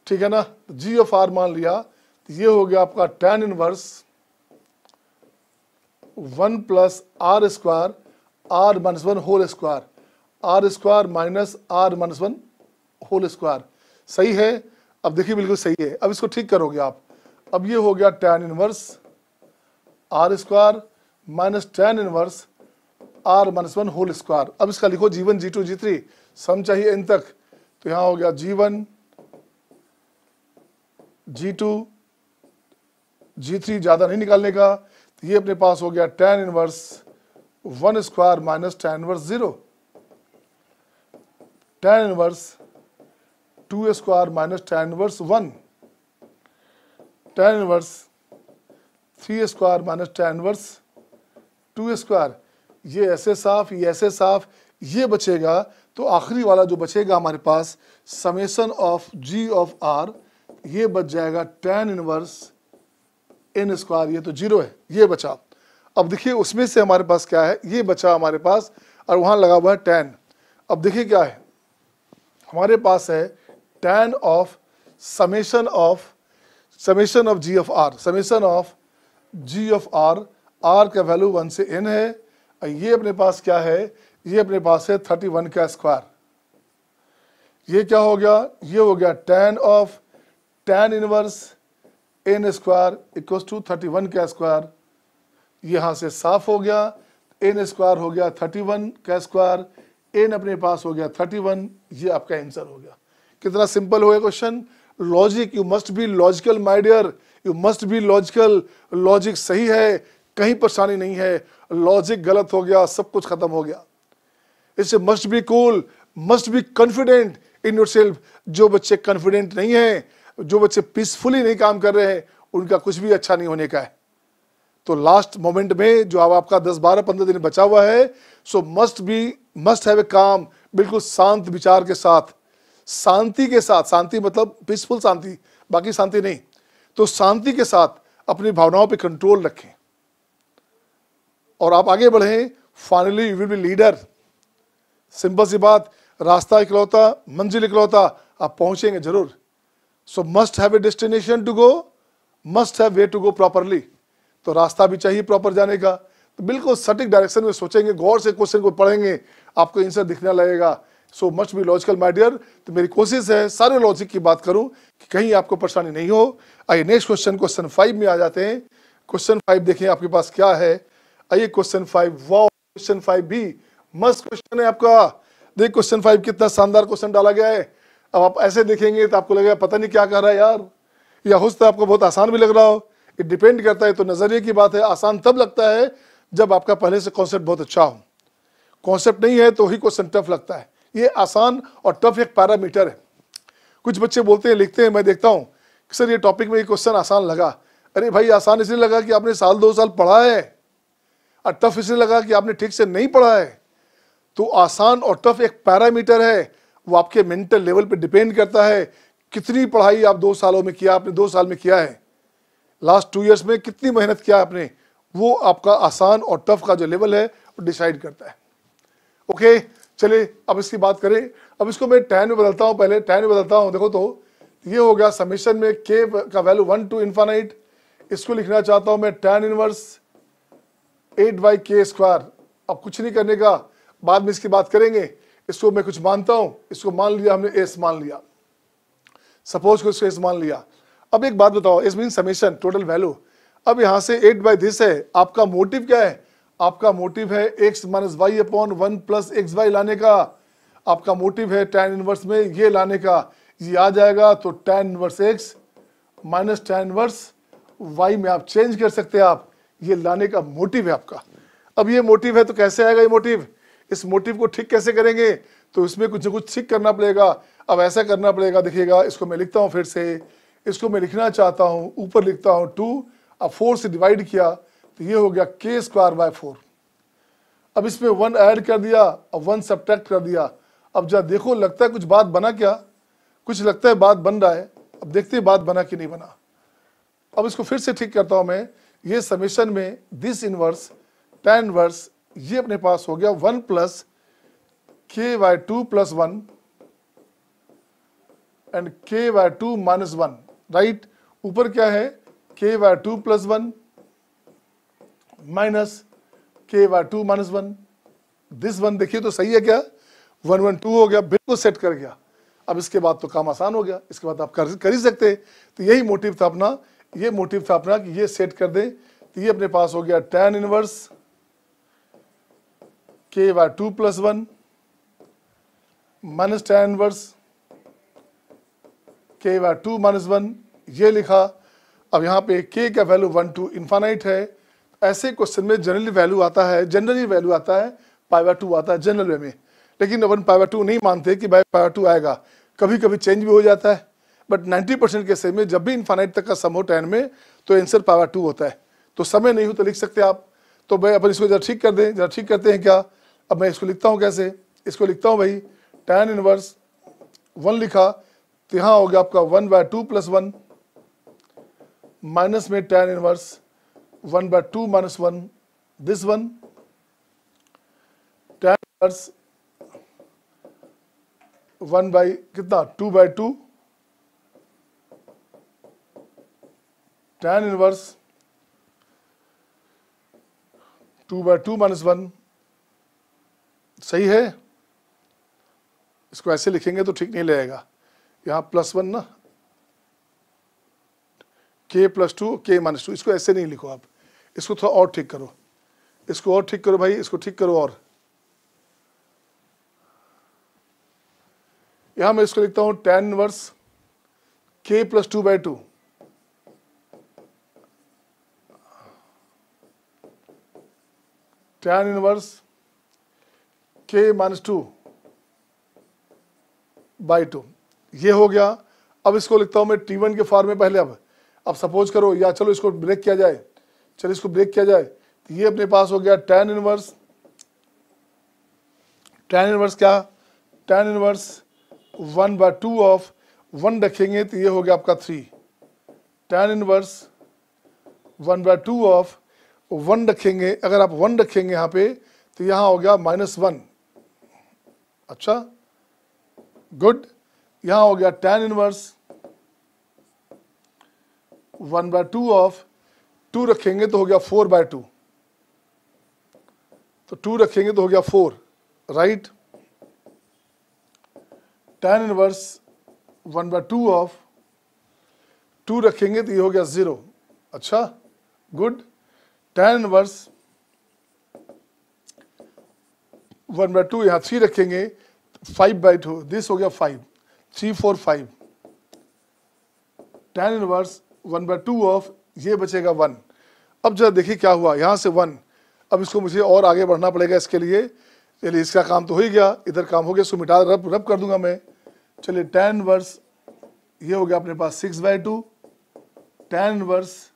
ठीक है ना, तो g ऑफ r मान लिया, तो ये हो गया आपका tan inverse 1 plus r square r minus 1 whole square, r square minus r minus 1 whole square, सही है। अब देखिए बिल्कुल सही है, अब इसको ठीक करोगे आप, अब ये हो गया tan inverse r square minus tan inverse r minus 1 whole square. अब इसका लिखो g1 g2 g3, सम चाहिए n तक, तो यहाँ हो गया g1 g2 g3, ज़्यादा नहीं निकालने का, तो ये अपने पास हो गया tan inverse 1 square minus tan inverse 0, tan inverse 2 square minus tan inverse 1, tan inverse 3 square minus tan inverse 2 square, ये ऐसे साफ, ये ऐसे साफ, ये बचेगा, तो आखिरी वाला जो बचेगा हमारे पास summation of g of r, ये बच जाएगा tan इनवर्स n स्क्वायर, ये तो 0 है, ये बचा। अब देखिए उसमें से हमारे पास क्या है, ये बचा हमारे पास, और वहाँ लगा हुआ है tan। अब देखिए क्या है, हमारे पास है tan of summation of g of r, summation of g of r, r का वैल्यू 1 से n है, और ये अपने पास क्या है, ये अपने पास है 31 का स्क्वायर। ये क्या हो गया, ये हो गया tan inverse n square equals to 31 का स्क्वायर। यहाँ से साफ हो गया, n स्क्वायर हो गया 31 का स्क्वायर, n अपने पास हो गया 31, ये आपका आंसर हो गया। कितना सिंपल हो गया question. Logic, you must be logical my dear, you must be logical. Logic सही है, कहीं परेशानी नहीं है, लॉजिक गलत हो गया, सब कुछ खत्म हो गया। इससे must be cool, must be confident in yourself. जो बच्चे कॉन्फिडेंट नहीं है, जो बच्चे पीसफुली नहीं काम कर रहे हैं, उनका कुछ भी अच्छा नहीं होने का है। तो लास्ट मोमेंट में जो अब आपका 10, 12, 15 दिन बचा हुआ है, सो मस्ट हैव ए काम, बिल्कुल शांत विचार के साथ, शांति के साथ, शांति मतलब पीसफुल शांति, बाकी शांति नहीं, तो शांति के साथ अपनी भावनाओं पे कंट्रोल रखें और आप आगे बढ़ें। Finally you will be leader. Simple सी बात, रास्ता इकलौता, मंजिल इकलौता, आप पहुंचेंगे जरूर। So must have a destination to go, must have way to go properly. तो रास्ता भी चाहिए प्रॉपर जाने का, तो बिल्कुल सटीक डायरेक्शन में सोचेंगे, गौर से क्वेश्चन को पढ़ेंगे, आपको आंसर दिखने लगेगा। So must be logical my dear. तो मेरी कोशिश है सारे लॉजिक की बात करूं कि कहीं आपको परेशानी नहीं हो। आइए नेक्स्ट क्वेश्चन 5 में आ जाते हैं। क्वेश्चन 5 देखें आपके पास क्या है। आइए क्वेश्चन 5, वाओ, क्वेश्चन 5 भी मस्त क्वेश्चन है आपका। देख क्वेश्चन 5 कितना शानदार क्वेश्चन डाला गया है। अब आप ऐसे देखेंगे तो आपको लगेगा पता नहीं क्या कर रहा है यार, या हो सकता है आपको बहुत आसान भी लग रहा हो। इट डिपेंड करता है, तो नजरिए की बात है। आसान तब लगता है जब आपका पहले से कॉन्सेप्ट बहुत अच्छा हो। कॉन्सेप्ट नहीं है तो ही क्वेश्चन टफ लगता है। ये आसान और टफ एक पैरामीटर है। कुछ बच्चे बोलते हैं, लिखते हैं, मैं देखता हूँ सर ये टॉपिक में ये क्वेश्चन आसान लगा। अरे भाई, आसान इसलिए लगा कि आपने साल 2 साल पढ़ा है, और टफ इसलिए लगा कि आपने ठीक से नहीं पढ़ा है। तो आसान और टफ एक पैरामीटर है, वो आपके मेंटल लेवल पे डिपेंड करता है। कितनी पढ़ाई आप 2 सालों में किया, आपने 2 साल में किया है, लास्ट 2 इयर्स में कितनी मेहनत किया आपने, वो आपका आसान और टफ का जो लेवल है वो डिसाइड करता है। ओके, चलिए अब इसकी बात करें। अब इसको मैं tan में बदलता हूँ, पहले tan में बदलता हूँ। देखो तो ये हो गया समेशन में k का वैल्यू 1 to इन्फानाइट। इसको लिखना चाहता हूँ मैं tan इनवर्स 8/k स्क्वायर। अब कुछ नहीं करने का, बाद में इसकी बात करेंगे। इसको मैं कुछ मानता हूँ, इसको मान लिया हमने, s मान लिया, सपोज को इसको s मान लिया। अब एक बात बताओ, s mean summation, total value. अब यहाँ से 8/this है, आपका मोटिव क्या है? आपका मोटिव है x minus y upon 1 plus x y लाने का। आपका मोटिव है tan इनवर्स में ये लाने का। ये आ जाएगा तो tan inverse x minus tan inverse y में आप चेंज कर सकते हैं। आप ये लाने का मोटिव है आपका। अब ये मोटिव है तो कैसे आएगा ये मोटिव? इस मोटिव को ठीक कैसे करेंगे? तो इसमें कुछ न कुछ ठीक करना पड़ेगा। अब ऐसा करना पड़ेगा, देखिएगा, इसको मैं लिखता हूँ फिर से। इसको मैं लिखना चाहता हूँ, ऊपर लिखता हूँ 2, अब 4 से डिवाइड किया तो ये हो गया k स्क्वायर बाय 4। अब इसमें 1 ऐड कर दिया, अब 1 सब्ट्रैक्ट कर दिया। अब जब देखो लगता है कुछ बात बना क्या? कुछ लगता है बात बन रहा है। अब देखते हैं बात बना कि नहीं बना। अब इसको फिर से ठीक करता हूं मैं। ये समेशन में दिस इनवर्स tan इनवर्स ये अपने पास हो गया 1 plus k/2 plus 1 and k/2 minus 1, right. ऊपर क्या है? k/2 plus 1 minus k/2 minus 1। This 1 देखिए तो सही है क्या? 1 1 2 हो गया, बिल्कुल सेट कर गया। अब इसके बाद तो काम आसान हो गया, इसके बाद आप कर ही सकते। तो यही मोटिव था अपना, ये मोटिव था अपना कि ये सेट कर दें। तो ये अपने पास हो गया tan inverse k/2 plus 1 minus tan inverse k/2 minus 1, ये लिखा। अब यहाँ पे k का वैल्यू 1 to इन्फानाइट है। ऐसे क्वेश्चन में जनरली वैल्यू आता है, जनरली वैल्यू आता है π/2 आता है जनरल वे में। लेकिन अपन π/2 नहीं मानते कि भाई π/2 आएगा, कभी कभी चेंज भी हो जाता है। बट 90% केसेस में जब भी इन्फानाइट तक का सम हो tan में तो आंसर π/2 होता है। तो समय नहीं हो तो लिख सकते आप। तो भाई अपन इसको जरा ठीक कर दें, जरा ठीक करते हैं क्या। अब मैं इसको लिखता हूँ कैसे? इसको लिखता हूँ भाई tan इनवर्स 1 लिखा तो यहाँ हो गया आपका 1/2 प्लस 1 माइनस में tan inverse 1/2 minus 1, this 1 tan inverse 1 by कितना 2/2 tan इनवर्स 2/2 माइनस 1, सही है। इसको ऐसे लिखेंगे तो ठीक नहीं लगेगा, यहाँ +1 ना, k + 2 k - 2, इसको ऐसे नहीं लिखो आप, इसको थोड़ा और ठीक करो, इसको और ठीक करो भाई, इसको ठीक करो। और यहां मैं इसको लिखता हूं tan inverse k + 2/2, tan inverse k - 2/2, ये हो गया। अब इसको लिखता हूं मैं T1 के फॉर्म में पहले। अब सपोज करो, या चलो इसको ब्रेक किया जाए, चलो इसको ब्रेक किया जाए, तो ये अपने पास हो गया tan इनवर्स क्या, tan इनवर्स 1/2 ऑफ 1 रखेंगे तो ये हो गया आपका 3, tan इनवर्स 1/2 ऑफ 1 रखेंगे, अगर आप 1 रखेंगे यहाँ पे तो यहाँ हो गया -1। अच्छा, गुड। यहाँ हो गया tan इनवर्स 1/2 ऑफ 2 रखेंगे तो हो गया 4/2, तो 2 रखेंगे तो हो गया 4, राइट। tan इनवर्स 1/2 ऑफ 2 रखेंगे तो ये हो गया 0। अच्छा, गुड। tan इनवर्स 1/2 यहाँ 3 रखेंगे, 5/2, दिस हो गया 5, 3 4 5। tan इनवर्स 1/2 ऑफ ये बचेगा 1। अब जरा देखिए क्या हुआ, यहाँ से 1, अब इसको मुझे और आगे बढ़ना पड़ेगा इसके लिए। चलिए, इसका काम तो हो ही गया, इधर काम हो गया, इसको मिटा रब कर दूंगा मैं। चलिए, tan इनवर्स ये हो गया अपने पास 6/2, tan इनवर्स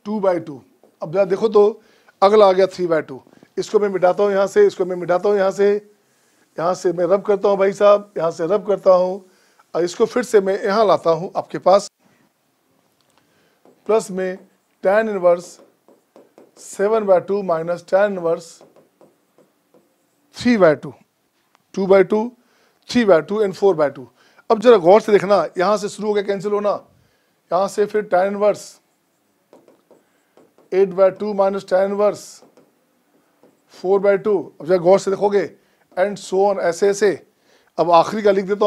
2/2। अब जरा देखो तो अगला आ गया 3/2, इसको मैं मिटाता हूँ यहाँ से, इसको मैं मिटाता हूँ यहाँ से मैं रब करता हूँ भाई साहब, यहाँ से रब करता हूँ, और इसको फिर से मैं यहाँ लाता हूँ आपके पास, प्लस में tan inverse 7/2 minus tan inverse 3/2, 2/2, 3/2 and 4/2। अब जरा गौर से देखना, यहाँ से शुरू हो गया कैंसिल होना, यहाँ से फिर tan inverse 8/2 minus tan inverse 4/2। अब जरा गौर से देखोगे, एंड सो ऑन, ऐसे ऐसे। अब आखिरी का लिख देता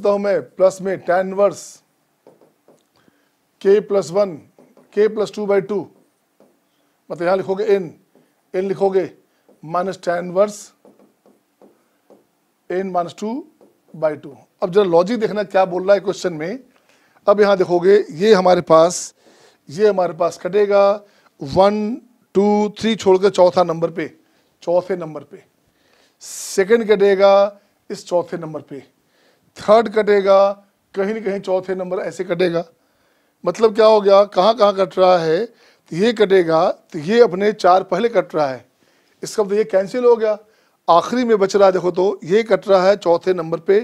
हूँ मैं, प्लस में tan इनवर्स k + 1, k + 2/2, मतलब यहाँ लिखोगे n लिखोगे, माइनस tan इनवर्स n - 2/2। अब जरा लॉजिक देखना क्या बोल रहा है क्वेश्चन में। अब यहाँ देखोगे, ये हमारे पास कटेगा 1 2 3 छोड़कर चौथे नंबर पे, सेकंड कटेगा इस चौथे नंबर पे, थर्ड कटेगा कहीं न कहीं चौथे नंबर, ऐसे कटेगा। मतलब क्या हो गया, कहाँ कट रहा है, तो ये कटेगा, तो ये अपने 4 पहले कट रहा है, इसका मतलब ये कैंसिल हो गया। आखिरी में बच रहा है, देखो तो ये कट रहा है चौथे नंबर पे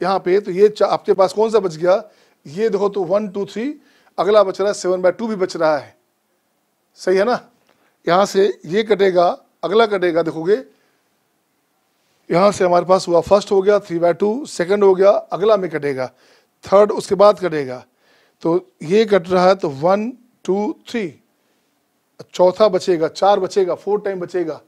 यहाँ पे, तो ये आपके पास कौन सा बच गया, ये देखो तो 1 2 3, अगला बच रहा है 7/2 भी बच रहा है, सही है ना। यहाँ से ये कटेगा, अगला कटेगा, देखोगे यहाँ से हमारे पास हुआ फर्स्ट हो गया 3/2, सेकंड हो गया, अगला में कटेगा, थर्ड उसके बाद कटेगा, तो ये कट रहा है, तो 1 2 3, चौथा बचेगा, 4 बचेगा, 4 टाइम बचेगा,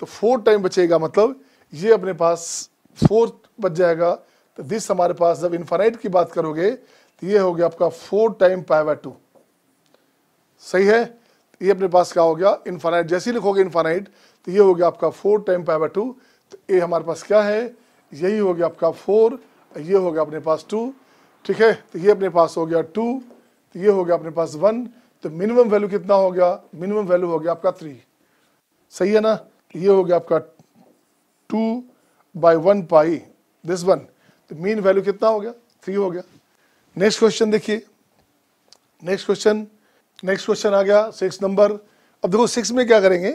तो 4 टाइम बचेगा, मतलब ये अपने पास 4 बच जाएगा। तो दिस हमारे पास जब इनफाइनाइट की बात करोगे तो ये हो गया आपका 4 टाइम π/2, सही है। ये अपने पास क्या हो गया, इनफाइनाइट। जैसे ही लिखोगे इनफाइनाइट तो ये हो गया आपका 4 टाइम π/2, तो ये हमारे पास क्या है, यही हो गया आपका 4, ये हो गया अपने पास 2, ठीक है। तो ये अपने पास हो गया 2, तो ये हो गया अपने पास 1, तो मिनिमम वैल्यू कितना हो गया, मिनिमम वैल्यू हो गया आपका 3, सही है ना। ये हो गया आपका 2/1 पाई दिस वन, तो मीन वैल्यू कितना हो गया, 3 हो गया। नेक्स्ट क्वेश्चन देखिए, नेक्स्ट क्वेश्चन आ गया 6 नंबर। अब देखो 6 में क्या करेंगे,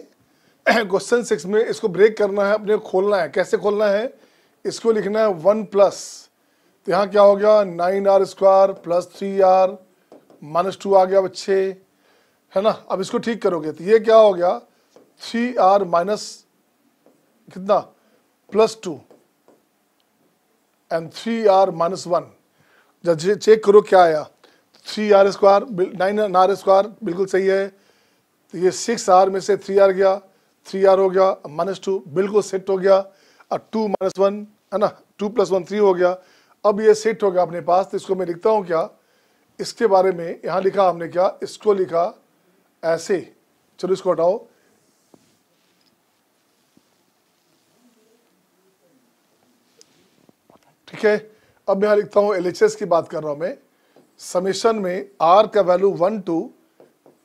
क्वेश्चन 6 में इसको ब्रेक करना है, अपने खोलना है। कैसे खोलना है, इसको लिखना है 1 प्लस, तो यहाँ क्या हो गया 9r² प्लस 3r माइनस 2 आ गया बच्चे, है ना। अब इसको ठीक करोगे तो ये क्या हो गया 3r माइनस कितना +2 एंड 3r - 1। जब चेक करो क्या आया, 3r स्क्वायर 9r स्क्वायर बिल्कुल सही है। तो ये 6r में से 3r गया, 3r हो गया, -2 बिल्कुल सेट हो गया। और 2 - 1 है ना, 2 + 1 3 हो गया। अब ये सेट हो गया अपने पास। तो इसको मैं लिखता हूँ क्या, इसके बारे में यहाँ लिखा हमने क्या, इसको लिखा ऐसे। चलो इसको हटाओ, ठीक है। अब यहाँ लिखता हूँ LHS की बात कर रहा हूँ मैं। समेशन में r का वैल्यू 1 to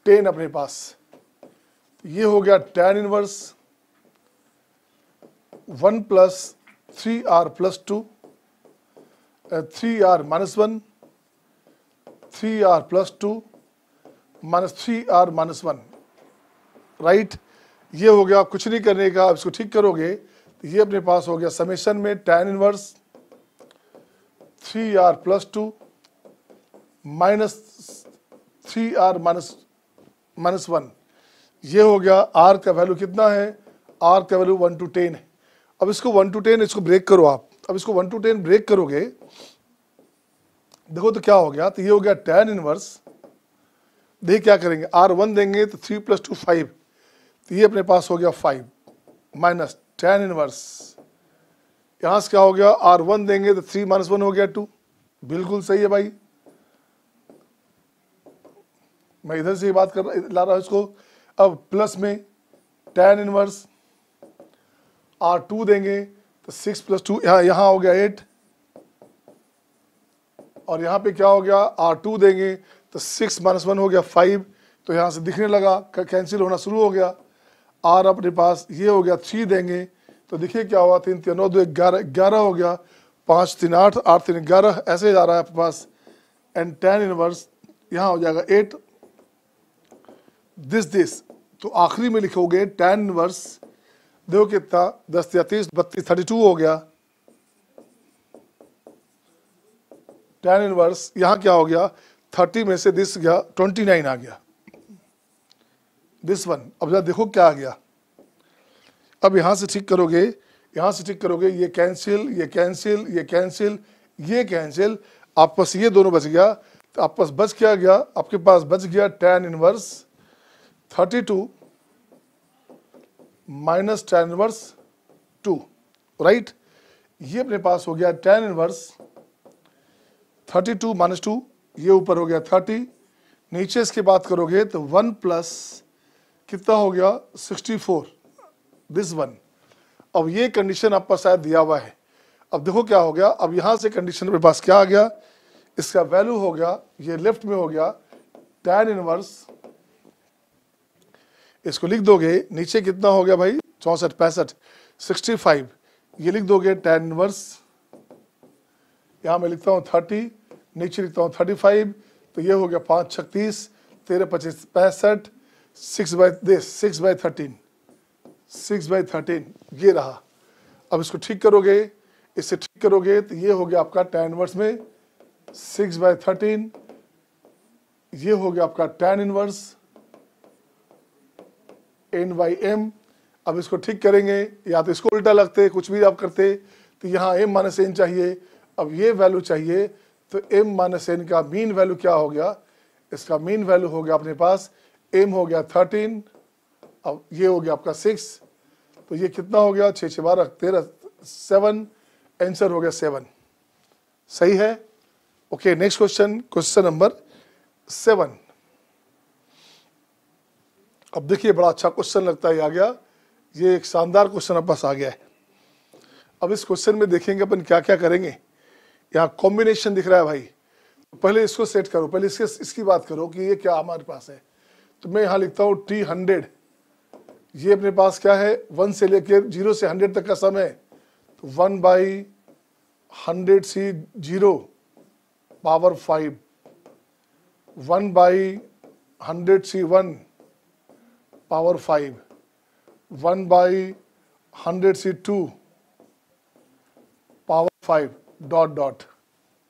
10 अपने पास। ये हो गया tan inverse 1 + 3r + 2, 3r - 1, 3r + 2 -3r - 1, right. ये हो गया, कुछ नहीं करने का। अब इसको ठीक करोगे तो ये अपने पास हो गया समेशन में tan इनवर्स 3r + 2 -3r - 1। ये हो गया। r का वैल्यू कितना है, r का वैल्यू 1 to 10 है। अब इसको 1 to 10 इसको ब्रेक करो आप। अब इसको 1 to 10 ब्रेक करोगे, देखो तो क्या हो गया। तो ये हो गया tan इनवर्स, देखिए क्या करेंगे, r1 देंगे तो 3 + 2 5, तो ये अपने पास हो गया 5 माइनस tan इनवर्स, यहाँ से क्या हो गया, r1 देंगे तो 3 - 1 हो गया 2, बिल्कुल सही है भाई। मैं इधर से ये बात कर ला रहा हूँ इसको। अब प्लस में tan इनवर्स r2 देंगे तो 6 + 2, यहाँ हो गया 8, और यहाँ पे क्या हो गया, r2 देंगे तो 6 - 1 हो गया 5, तो यहाँ से दिखने लगा, कैंसिल होना शुरू हो गया। r अपने पास ये हो गया 3 देंगे तो देखिए क्या हुआ, 3 3 9 2 11 11 हो गया, 5 3 8 8 3 11 ऐसे जा रहा है आपके पास। एंड tan इनवर्स यहाँ हो जाएगा 8 दिस। तो आखिरी में लिखोगे tan इनवर्स, देखो कितना 10 या 30 32 32 हो गया। tan इनवर्स यहाँ क्या हो गया, 30 में से दिस गया 29 आ गया, दिस वन। अब जरा देखो क्या आ गया। अब यहाँ से ठीक करोगे, यहाँ से ठीक करोगे, ये कैंसिल, ये कैंसिल, ये कैंसिल, ये कैंसिल, आप पास ये दोनों बच गया। तो आप पास बच क्या गया, आपके पास बच गया tan inverse 32 minus tan inverse 2, right. ये अपने पास हो गया tan इनवर्स 32 - 2, ये ऊपर हो गया 30, नीचे इसकी बात करोगे तो 1 प्लस कितना हो गया 64, दिस वन। अब ये कंडीशन आपका शायद दिया हुआ है। अब देखो क्या हो गया, अब यहाँ से कंडीशन मेरे पास क्या आ गया, इसका वैल्यू हो गया, ये लेफ्ट में हो गया tan इनवर्स, इसको लिख दोगे, नीचे कितना हो गया भाई 64 65 65, ये लिख दोगे tan इनवर्स, यहाँ मैं लिखता हूँ 30, नीचे लिखता हूँ 35, तो ये हो गया 5 36 13 25 65, 6/13 6/13 ये रहा। अब इसको ठीक करोगे, इससे ठीक करोगे तो ये हो गया आपका tan इनवर्स में 6/13, ये हो गया आपका tan इनवर्स n/m। अब इसको ठीक करेंगे, या तो इसको उल्टा लगते, कुछ भी आप करते, तो यहाँ m - n चाहिए। अब ये वैल्यू चाहिए, तो m - n का मीन वैल्यू क्या हो गया, इसका मीन वैल्यू हो गया अपने पास, m हो गया 13, अब ये हो गया आपका 6, तो ये कितना हो गया 6 6 12 13 7, आंसर हो गया 7, सही है। Okay, next question, question number 7। अब देखिए बड़ा अच्छा क्वेश्चन लगता है, आ गया, ये एक शानदार क्वेश्चन अब पास आ गया है। अब इस क्वेश्चन में देखेंगे अपन क्या क्या करेंगे। यहाँ कॉम्बिनेशन दिख रहा है भाई, पहले इसको सेट करो, पहले इसकी बात करो कि ये क्या हमारे पास है। तो मैं यहाँ लिखता हूँ T100, ये अपने पास क्या है 1 से लेकर 0 से 100 तक का समय, तो 1/100C 0 power 5, 1/100C 1 power 5, 1/100C 2 power 5 dot dot,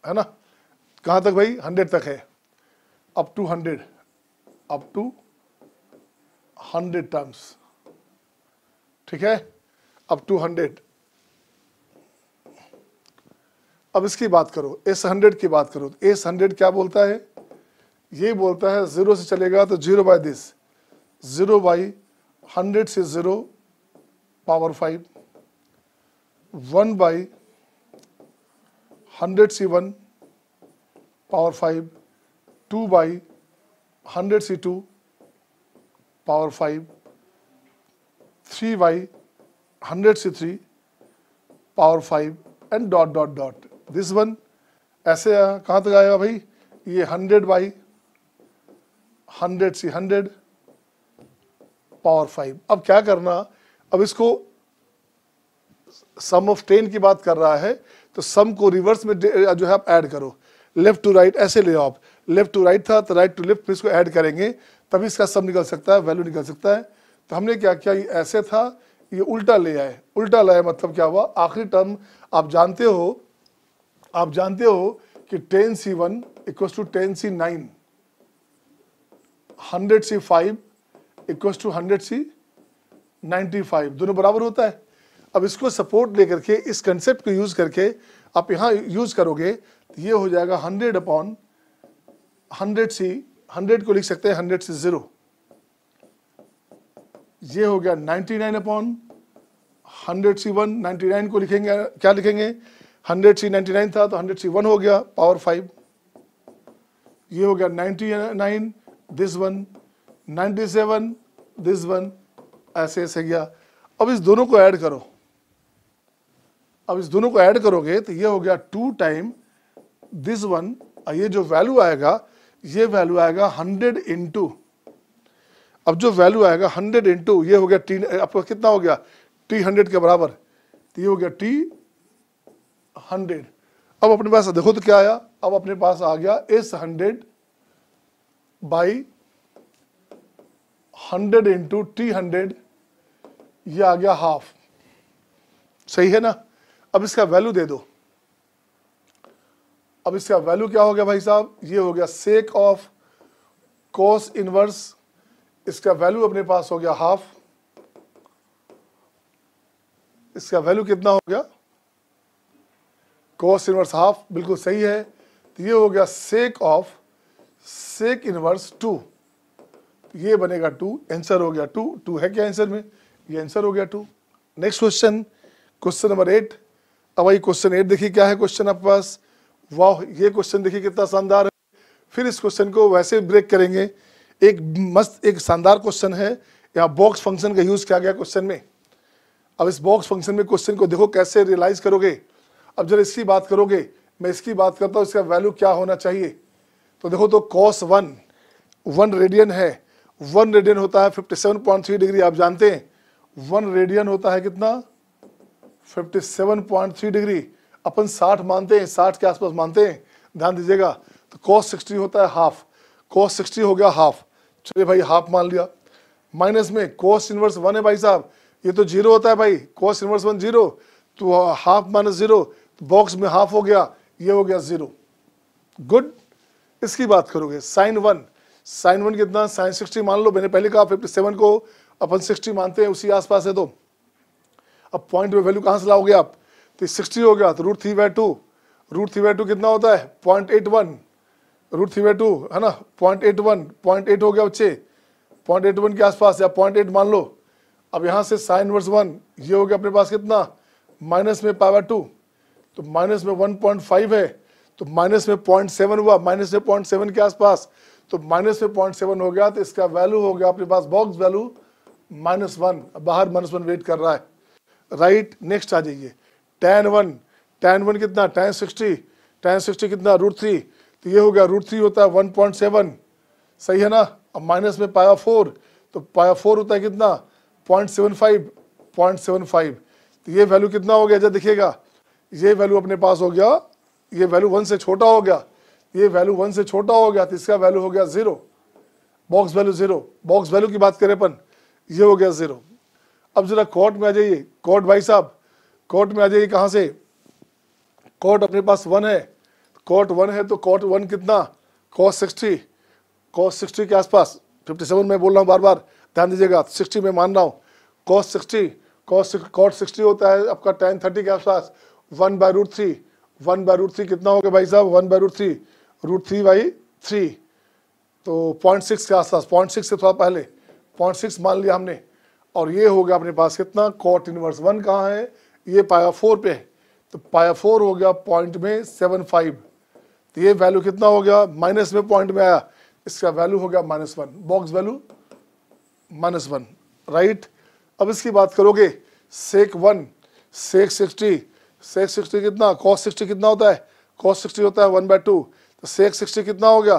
है ना। कहाँ तक भाई 100 तक है, up to 100, up to 100 terms, ठीक है, अप टू 100। अब इसकी बात करो, S100 की बात करो, तो S100 क्या बोलता है, ये बोलता है 0 से चलेगा तो 0 बाई दिस, 0 बाई 100 से 0 पावर 5, 1 बाई 100 से 1 पावर 5, 2 बाई 100 से 2 पावर 5, 3 बाई 100 से 3 power 5 and dot dot dot this one. ऐसे कहाँ तक आएगा भाई, ये 100 बाई 100 से 100 पावर 5। अब क्या करना, अब इसको सम ऑफ 10 की बात कर रहा है तो सम को रिवर्स में जो है आप ऐड करो, लेफ्ट टू राइट ऐसे ले आओ आप, लेफ्ट टू राइट था तो राइट टू लेफ्ट, फिर इसको ऐड करेंगे तभी इसका सम निकल सकता है, वैल्यू निकल सकता है। तो हमने क्या किया, ये ऐसे था, ये उल्टा ले आए, उल्टा लाए मतलब क्या हुआ, आखिरी टर्म आप जानते हो कि 10C1 equals to 10C9, 100C5 equals to 100C95, दोनों बराबर होता है। अब इसको सपोर्ट लेकर के, इस कंसेप्ट को यूज करके आप यहाँ यूज करोगे तो ये हो जाएगा 100 अपॉन 100C, 100 को लिख सकते हैं 100 से 0, ये हो गया 99 अपॉन 100C1, 99 को लिखेंगे, क्या लिखेंगे, 100C99 था तो 100C1 हो गया पावर 5, ये हो गया 99 दिस वन, 97 दिस वन, ऐसे ऐसे गया। अब इस दोनों को ऐड करो, अब इस दोनों को ऐड करोगे तो ये हो गया 2 टाइम दिस वन, ये जो वैल्यू आएगा ये वैल्यू आएगा 100 इंटू, अब जो वैल्यू आएगा 100 इंटू ये हो गया टी, आपका कितना हो गया T100 के बराबर, तो ये हो गया T100। अब अपने पास देखो तो क्या आया, अब अपने पास आ गया इस 100 बाई 100 इंटू T100, ये आ गया हाफ, सही है ना। अब इसका वैल्यू दे दो, अब इसका वैल्यू क्या हो गया भाई साहब, ये हो गया सेक ऑफ कॉस इनवर्स, इसका वैल्यू अपने पास हो गया हाफ, इसका वैल्यू कितना हो गया, कॉस इनवर्स हाफ, बिल्कुल सही है। तो ये हो गया सेक ऑफ सेक इनवर्स 2, ये बनेगा 2, आंसर हो गया 2, 2 है क्या आंसर में, ये आंसर हो गया 2। Next question, question number 8। अब भाई क्वेश्चन 8 देखिए क्या है क्वेश्चन आपके पास, वाह ये क्वेश्चन देखिए कितना शानदार है। फिर इस क्वेश्चन को वैसे ब्रेक करेंगे, एक मस्त एक शानदार क्वेश्चन है, यहाँ बॉक्स फंक्शन का यूज किया गया क्वेश्चन में। अब इस बॉक्स फंक्शन में क्वेश्चन को देखो कैसे रियलाइज करोगे। अब जब इसकी बात करोगे, मैं इसकी बात करता हूँ, इसका वैल्यू क्या होना चाहिए, तो देखो तो cos 1 रेडियन है, 1 रेडियन होता है 57.3 डिग्री, आप जानते हैं 1 रेडियन होता है कितना 57.3 डिग्री, अपन 60 मानते हैं, 60 के आसपास मानते हैं, ध्यान दीजिएगा। तो cos 60 होता है हाफ, cos 60 हो गया हाफ, चलिए भाई हाफ मान लिया। माइनस में cos इनवर्स 1 है भाई साहब, ये तो 0 होता है भाई, cos इनवर्स 1 0, तो हाफ माइनस 0, तो बॉक्स में हाफ हो गया, ये हो गया 0, गुड। इसकी बात करोगे sin 1 कितना, sin 60 मान लो, मैंने पहले कहा 57 को अपन 60 मानते हैं, उसी आसपास है। तो अब पॉइंट में वैल्यू कहाँ से लाओगे आप, तो 60 हो गया तो √3/2, √3/2 कितना होता है 0.81, √3/2 है ना 0.81, 0.8 हो गया बच्चे, 0.81 के आसपास या 0.8 मान लो। अब यहाँ से sin इनवर्स 1 ये हो गया अपने पास कितना, माइनस में π/2, तो माइनस में 1.5 है, तो माइनस में 0.7 हुआ, माइनस में 0.7 के आसपास, तो माइनस में 0.7 हो गया, तो इसका वैल्यू हो गया अपने पास बॉक्स वैल्यू -1, बाहर -1 वेट कर रहा है, राइट। नेक्स्ट आ जाइए tan 1 कितना, tan 60 कितना √3, तो ये हो गया √3 होता है 1.7, सही है ना। अब माइनस में π/4, तो π/4 होता है कितना 0.75, तो ये वैल्यू कितना हो गया, जब देखिएगा ये वैल्यू अपने पास हो गया, ये वैल्यू 1 से छोटा हो गया, ये वैल्यू 1 से छोटा हो गया, तो इसका वैल्यू हो गया 0, बॉक्स वैल्यू 0, बॉक्स वैल्यू की बात करें अपन, ये हो गया 0। अब जरा कॉट में आ जाइए, कॉट भाई साहब कॉट में आ जाइए, कहाँ से, कॉट अपने पास 1 है, कॉट 1 है तो कॉट 1 कितना cos 60 के आसपास, 57 में बोल रहा हूँ बार बार, ध्यान दीजिएगा 60 में मान रहा हूँ, cos 60 होता है आपका tan 30 के आसपास, 1/√3 कितना हो गया भाई साहब, 1/√3, √3/3, तो 0.6 के आसपास, 0.6 से थोड़ा पहले 0.6 मान लिया हमने, और ये हो गया अपने पास कितना, कॉट इनवर्स 1 कहाँ है, ये पाया 4 पे है, तो पाया 4 हो गया पॉइंट में 75, तो ये वैल्यू कितना हो गया, माइनस में पॉइंट में आया, इसका वैल्यू हो गया -1, बॉक्स वैल्यू -1, राइट। अब इसकी बात करोगे सेक 1, सेक 60, सेक 60 कितना, कॉस 60 कितना होता है, कॉस 60 होता है 1/2, तो सेक 60 कितना हो गया,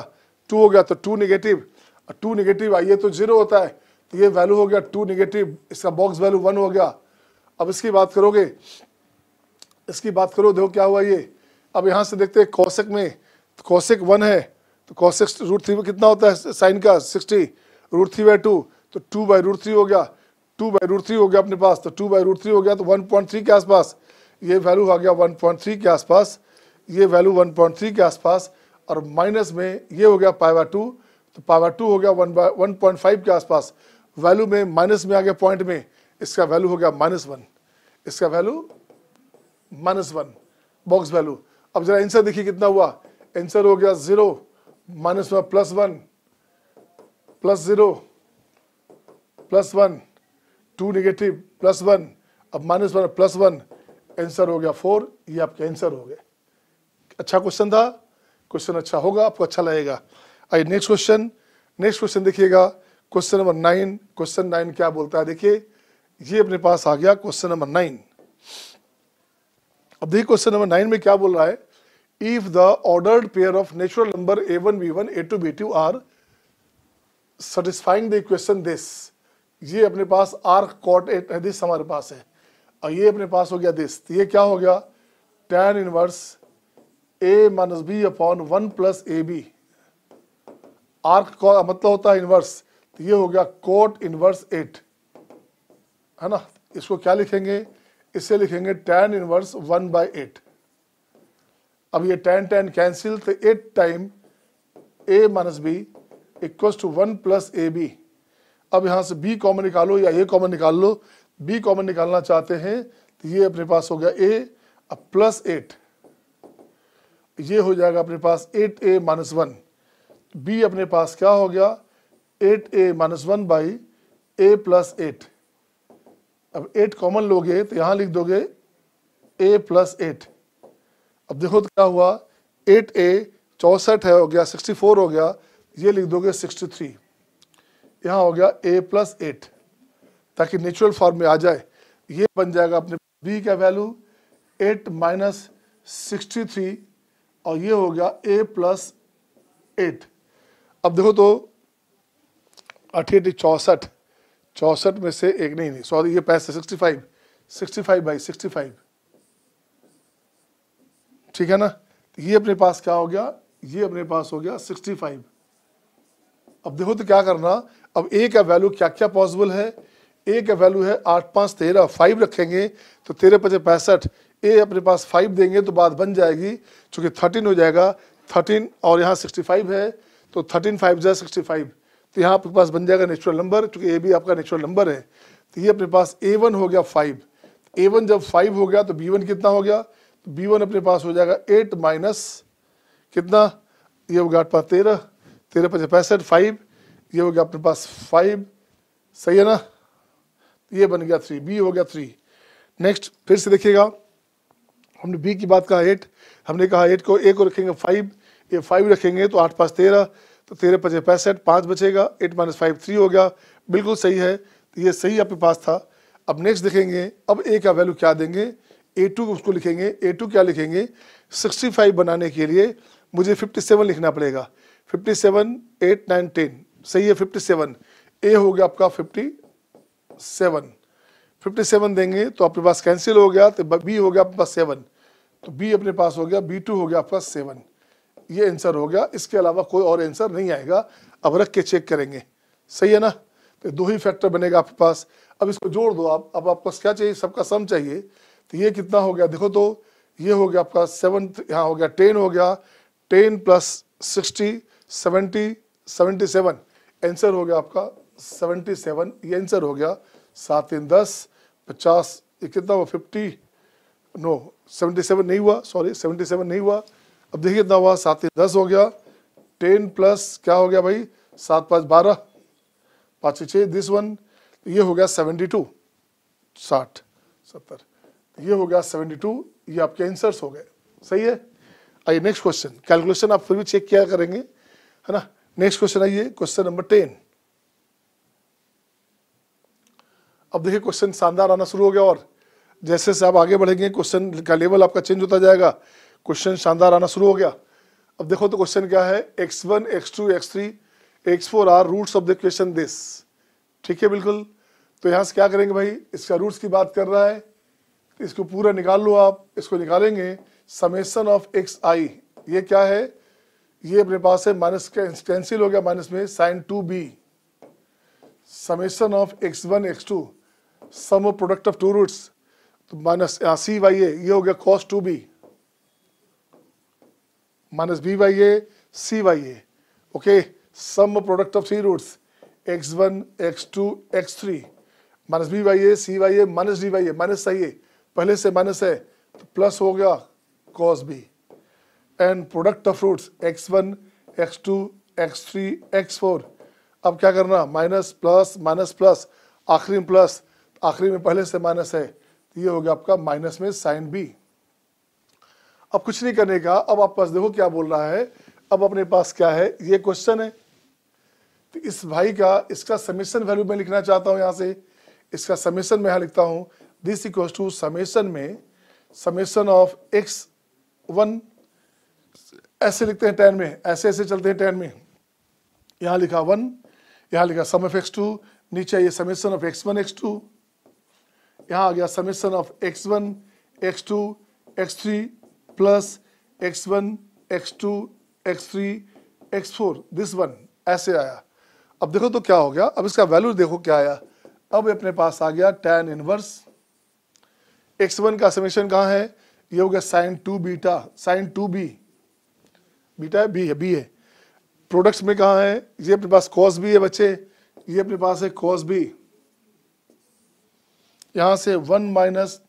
2 हो गया, तो 2 नेगेटिव, 2 नेगेटिव आइए तो 0 होता है, तो ये वैल्यू हो गया 2 नेगेटिव, इसका बॉक्स वैल्यू 1 हो गया। अब इसकी बात करोगे, इसकी बात करो, देखो क्या हुआ ये, अब यहाँ से देखते हैं कॉसेक में, तो कॉसेक 1 है, तो कॉसेक √3 में कितना होता है साइन का 60, √3/2, तो 2/√3 हो गया, 2/√3 हो गया अपने पास, तो 2/√3 हो गया, तो 1.3 के आसपास ये वैल्यू आ गया, 1.3 के आसपास, ये वैल्यू 1.3 के आसपास, और माइनस में ये हो गया π/2, तो π/2 हो गया 1.5 के आसपास, वैल्यू में माइनस में आ गया पॉइंट में, इसका वैल्यू हो गया -1, इसका वैल्यू -1 बॉक्स वैल्यू। अब जरा आंसर देखिए कितना हुआ, आंसर हो गया 0, माइनस में +1, +0, +1, 2 नेगेटिव, +1, अब -1 +1, आंसर हो गया 4, ये आपके आंसर हो गए। अच्छा क्वेश्चन था, क्वेश्चन अच्छा होगा, आपको अच्छा लगेगा। आइए नेक्स्ट क्वेश्चन, नेक्स्ट क्वेश्चन देखिएगा, क्वेश्चन नंबर 9, क्वेश्चन 9 क्या बोलता है, देखिए ये अपने पास आ गया क्वेश्चन नंबर 9। अब देखिए क्वेश्चन नंबर 9 में क्या बोल रहा है, if the ordered pair of natural number a1 b1 a2 b2 are satisfying the equation this, ये अपने पास आर कॉट एट है, दिस हमारे पास है, और ये अपने पास हो गया दिस, तो ये क्या हो गया, tan inverse a - b upon 1 + ab, arc का मतलब होता है इनवर्स, तो ये हो गया कोट इनवर्स 8, है ना। इसको क्या लिखेंगे, इसे लिखेंगे tan इनवर्स 1/8। अब ये tan कैंसिल, तो 8 time a - b equals to 1 + ab। अब यहाँ से b कॉमन निकालो या a कॉमन निकाल लो, b कॉमन निकालना चाहते हैं तो ये अपने पास हो गया a, अब +8, ये हो जाएगा अपने पास 8a - 1, b अपने पास क्या हो गया 8a - 1/a + 8। अब 8 कॉमन लोगे तो यहाँ लिख दोगे a + 8। अब देखो तो क्या हुआ, 8a 64 है, हो गया 64 हो गया, ये लिख दोगे 63, यहाँ हो गया a + 8, ताकि नेचुरल फॉर्म में आ जाए। ये बन जाएगा अपने b का वैल्यू 8 - 63, और ये हो गया a + 8। अब देखो तो 8 × 64, 64 में से एक नहीं सॉरी, ये 65, 65/65, ठीक है ना। तो ये अपने पास क्या हो गया, ये अपने पास हो गया 65। अब देखो तो क्या करना, अब a का वैल्यू क्या क्या पॉसिबल है, a का वैल्यू है 8 × 5 = 13, 5 रखेंगे तो 13 × 5 = 65, a अपने पास 5 देंगे तो बात बन जाएगी, चूंकि 13 हो जाएगा, 13 और यहाँ 65 है, तो 13 × 5 = 65, तो यहाँ आपके पास बन जाएगा नेचुरल नंबर, चूंकि a भी आपका नेचुरल नंबर है। तो ये अपने पास a1 हो गया 5, a1 जब 5 हो गया तो b1 कितना हो गया, तो b1 अपने पास हो जाएगा 8 माइनस कितना, ये हो गया 8 × 5 = 13, 13 × 5 = 65, 5, ये हो गया अपने पास 5, सही है ना, ये बन गया 3, b हो गया 3। नेक्स्ट फिर से देखिएगा, हमने b की बात कहा 8, हमने कहा 8 को a को रखेंगे 5, ये 5 रखेंगे तो 8 × 5 = 13, तो 13 × 5 = 65, 5 बचेगा, 8 - 5 3 हो गया, बिल्कुल सही है, तो ये सही आपके पास था। अब नेक्स्ट देखेंगे, अब a का वैल्यू क्या देंगे, a2 उसको लिखेंगे, a2 क्या लिखेंगे, 65 बनाने के लिए मुझे 57 लिखना पड़ेगा, 57, 8, 9, 10, सही है 57, a हो गया आपका 57, 57 देंगे तो आपके पास कैंसिल हो गया, तो b हो गया आपके पास 7, तो b अपने पास हो गया, b2 हो गया आपका 7, ये आंसर हो गया, इसके अलावा कोई और आंसर नहीं आएगा। अब रख के चेक करेंगे, सही है ना, तो 2 ही फैक्टर बनेगा आपके पास। अब इसको जोड़ दो आप, अब आपको क्या चाहिए, सबका सम चाहिए, तो ये कितना हो गया, देखो तो ये हो गया आपका 7, यहाँ हो गया 10 हो गया, 10 + 60 70 77, आंसर हो गया आपका 77, ये आंसर हो गया। 7 × 3 = 10, 50, ये कितना हुआ 50, नो 77 नहीं हुआ, सॉरी 77 नहीं हुआ। अब देखिए कितना हुआ, 7 × 3 = 10 हो गया, 10 प्लस क्या हो गया भाई, 7 5 12, 5 6, दिस वन, ये हो गया 72, 60 70, ये हो गया 72, ये आपके आंसर्स हो गए। सही है। आइए नेक्स्ट क्वेश्चन, कैलकुलेशन आप फिर भी चेक किया करेंगे, है ना। नेक्स्ट क्वेश्चन आइए, क्वेश्चन नंबर 10। अब देखिए क्वेश्चन शानदार आना शुरू हो गया, और जैसे से आप आगे बढ़ेंगे क्वेश्चन का लेवल आपका चेंज होता जाएगा। क्वेश्चन शानदार आना शुरू हो गया। अब देखो तो क्वेश्चन क्या है, x1 x2 x3 x4 are roots of the equation this. ठीक है बिल्कुल। तो यहाँ से क्या करेंगे भाई, इसका रूट्स की बात कर रहा है, तो इसको पूरा निकाल लो आप। इसको निकालेंगे समेशन ऑफ एक्स आई, ये क्या है, ये अपने पास है माइनस कैंसिल हो गया, माइनस में sine 2b, summation of x1 x2 sum of product of two roots, तो माइनस सी वाई ए, ये हो गया cos 2b minus b by a c by a. Okay, sum product of three roots x1 x2 x3 minus b by a c by a minus d by a, minus सही है, पहले से minus है तो plus हो गया cos b, and product of roots x1 x2 x3 x4। अब क्या करना, माइनस प्लस, आखिरी में प्लस, आखिरी में पहले से माइनस है, तो ये हो गया आपका माइनस में साइन बी। अब कुछ नहीं करने का, अब आप पास देखो क्या बोल रहा है। अब अपने पास क्या है, ये क्वेश्चन है, तो इस भाई का इसका समेशन वैल्यू मैं लिखना चाहता हूं। यहां से इसका समेशन मैं यहां लिखता हूं, दिस इक्वल्स टू समेशन में समेशन ऑफ x1, ऐसे लिखते हैं 10 में, ऐसे ऐसे चलते हैं 10 में। यहां लिखा 1, यहां लिखा सम ऑफ x2, नीचे ये समेशन ऑफ x1 x2, यहाँ आ गया summation of x1 x2 x3 plus x1 x2 x3 x4, this one, ऐसे आया। अब देखो तो क्या हो गया, अब इसका वैल्यू देखो क्या आया। अब अपने पास आ गया tan इनवर्स x1 का समेशन कहाँ है, ये हो गया sine 2 beta, sine 2b, beta b है, बी है। प्रोडक्ट्स में कहाँ है, ये अपने पास cos b है बच्चे, ये अपने पास है cos b, यहां से 1 माइनस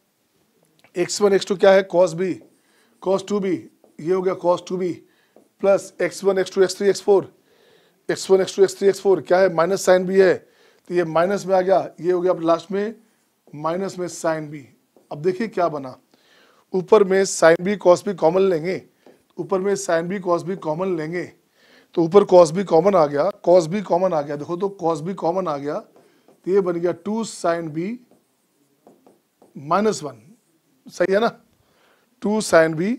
x1 x2 क्या है, cos b, cos 2b, ये हो गया cos 2b plus x1 x2 x3 x4, x1 x2 x3 x4 क्या है, माइनस साइन b है, तो ये माइनस में आ गया, ये हो गया लास्ट में माइनस में साइन b। अब देखिए क्या बना, ऊपर में sine b cos b common लेंगे, ऊपर में sine b cos b common लेंगे, तो ऊपर cos b कॉमन आ गया, cos b कॉमन आ गया, देखो तो cos b कॉमन आ गया, तो ये बन गया 2 साइन b माइनस 1, सही है ना, 2 sine b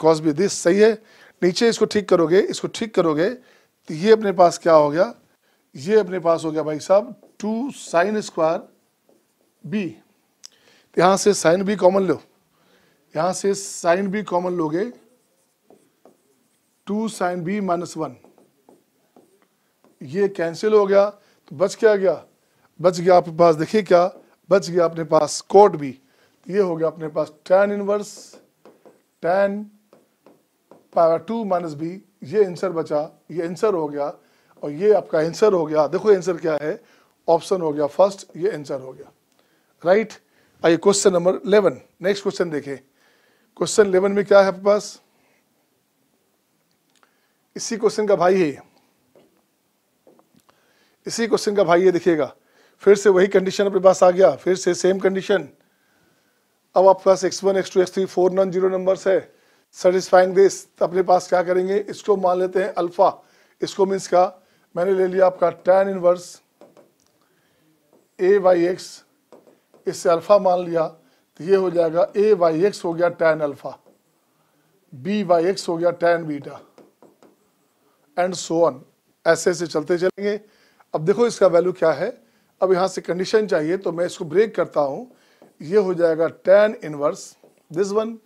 cos b, this सही है। नीचे इसको ठीक करोगे, इसको ठीक करोगे, तो ये अपने पास क्या हो गया, ये अपने पास हो गया भाई साहब 2 साइन स्क्वायर बी, तो यहां से साइन बी कॉमन लो, यहां से साइन बी कॉमन लोगे, 2 साइन बी माइनस 1, ये कैंसिल हो गया, तो बच क्या गया, बच गया आपके पास, देखिए क्या बच गया अपने पास, कोट भी, ये हो गया अपने पास tan inverse tan power 2 minus b, ये आंसर बचा, ये आंसर हो गया, और ये आपका आंसर हो गया। देखो आंसर क्या है, ऑप्शन हो गया फर्स्ट, ये आंसर हो गया, राइट। आइए क्वेश्चन नंबर 11, नेक्स्ट क्वेश्चन देखें। क्वेश्चन 11 में क्या है आपके पास, इसी क्वेश्चन का भाई है, इसी क्वेश्चन का भाई है, देखिएगा फिर से वही कंडीशन अपने पास आ गया, फिर से सेम कंडीशन। अब आपके पास x1 x2 x3 4 non zero numbers है, सेटिस्फाइंग दिस, तो अपने पास क्या करेंगे, इसको मान लेते हैं अल्फा, इसको मीन्स का मैंने ले लिया आपका tan inverse a by x, इससे अल्फा मान लिया, तो ये हो जाएगा a बाई एक्स हो गया tan alpha, b by x हो गया tan beta, and so on, ऐसे ऐसे चलते चलेंगे। अब देखो इसका वैल्यू क्या है, अब यहाँ से कंडीशन चाहिए, तो मैं इसको ब्रेक करता हूँ, ये हो जाएगा tan इनवर्स दिस वन।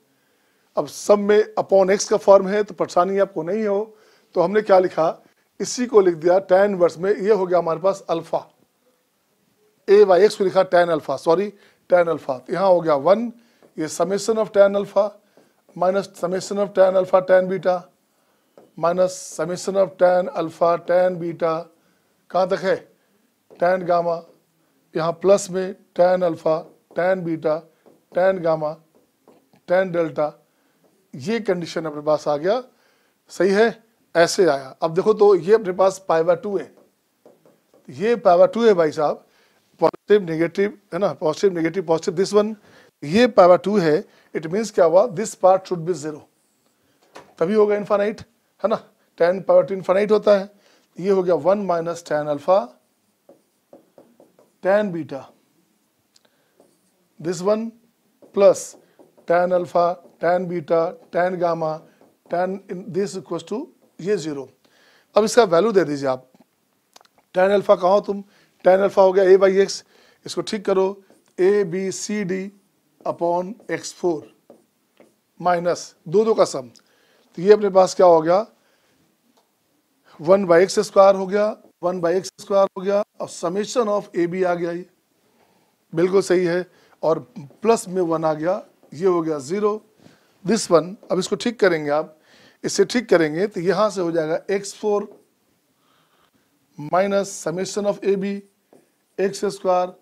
अब सब में अपॉन x का फॉर्म है, तो परेशानी आपको नहीं हो, तो हमने क्या लिखा, इसी को लिख दिया tan इनवर्स में, ये हो गया हमारे पास अल्फा, a बाई एक्स को लिखा tan alpha, sorry tan alpha, तो यहाँ हो गया 1, ये summation of tan alpha minus summation of tan alpha tan beta minus summation of tan alpha tan beta, कहाँ तक है tan गामा, यहाँ प्लस में tan alpha tan beta tan gamma tan delta, ये कंडीशन अपने पास आ गया, सही है। ऐसे आया। अब देखो तो ये अपने पास π/2 है, ये π/2 है भाई साहब, पॉजिटिव नेगेटिव है ना, positive negative positive, this one, ये π/2 है। इट मीन्स क्या हुआ, दिस पार्ट शुड बी 0, तभी होगा इन्फानाइट, है ना, tan π/2 इन्फानाइट होता है। ये हो गया 1 minus tan alpha tan beta, this one plus tan alpha tan beta tan gamma tan this equals to ये 0। अब इसका वैल्यू दे दीजिए आप, tan अल्फा कहाँ हो तुम, tan अल्फा हो गया a/x, इसको ठीक करो, ABCD अपॉन x4 माइनस 2 का सम, तो ये अपने पास क्या हो गया 1/x² हो गया, 1/x² हो गया, और समेशन ऑफ AB आ गया, ये बिल्कुल सही है, और प्लस में 1 आ गया, ये हो गया 0, दिस वन। अब इसको ठीक करेंगे आप, इससे ठीक करेंगे तो यहां से हो जाएगा x4 minus summation of AB x²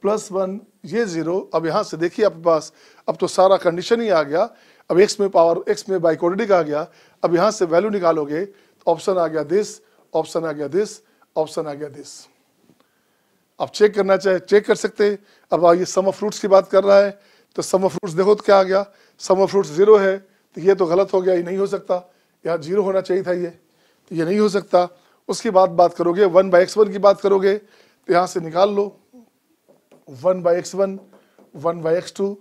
plus 1, ये 0। अब यहां से देखिए आपके पास अब तो सारा कंडीशन ही आ गया, अब x में पावर, x में बाइक्वाड्रेटिक आ गया। अब यहां से वैल्यू निकालोगे तो ऑप्शन आ गया दिस, ऑप्शन आ गया दिस, ऑप्शन आ गया दिस। अब चेक करना चाहे चेक कर सकते हैं। अब ये सम ऑफ फ्रूट्स की बात कर रहा है, तो सम ऑफ फ्रूट्स देखो तो क्या आ गया, सम ऑफ फ्रूट्स 0 है, तो ये तो गलत हो गया, ये नहीं हो सकता, यहाँ 0 होना चाहिए था ये, तो ये नहीं हो सकता। उसके बाद बात करोगे 1/x1 की बात करोगे, तो यहाँ से निकाल लो 1/x1, 1/x2,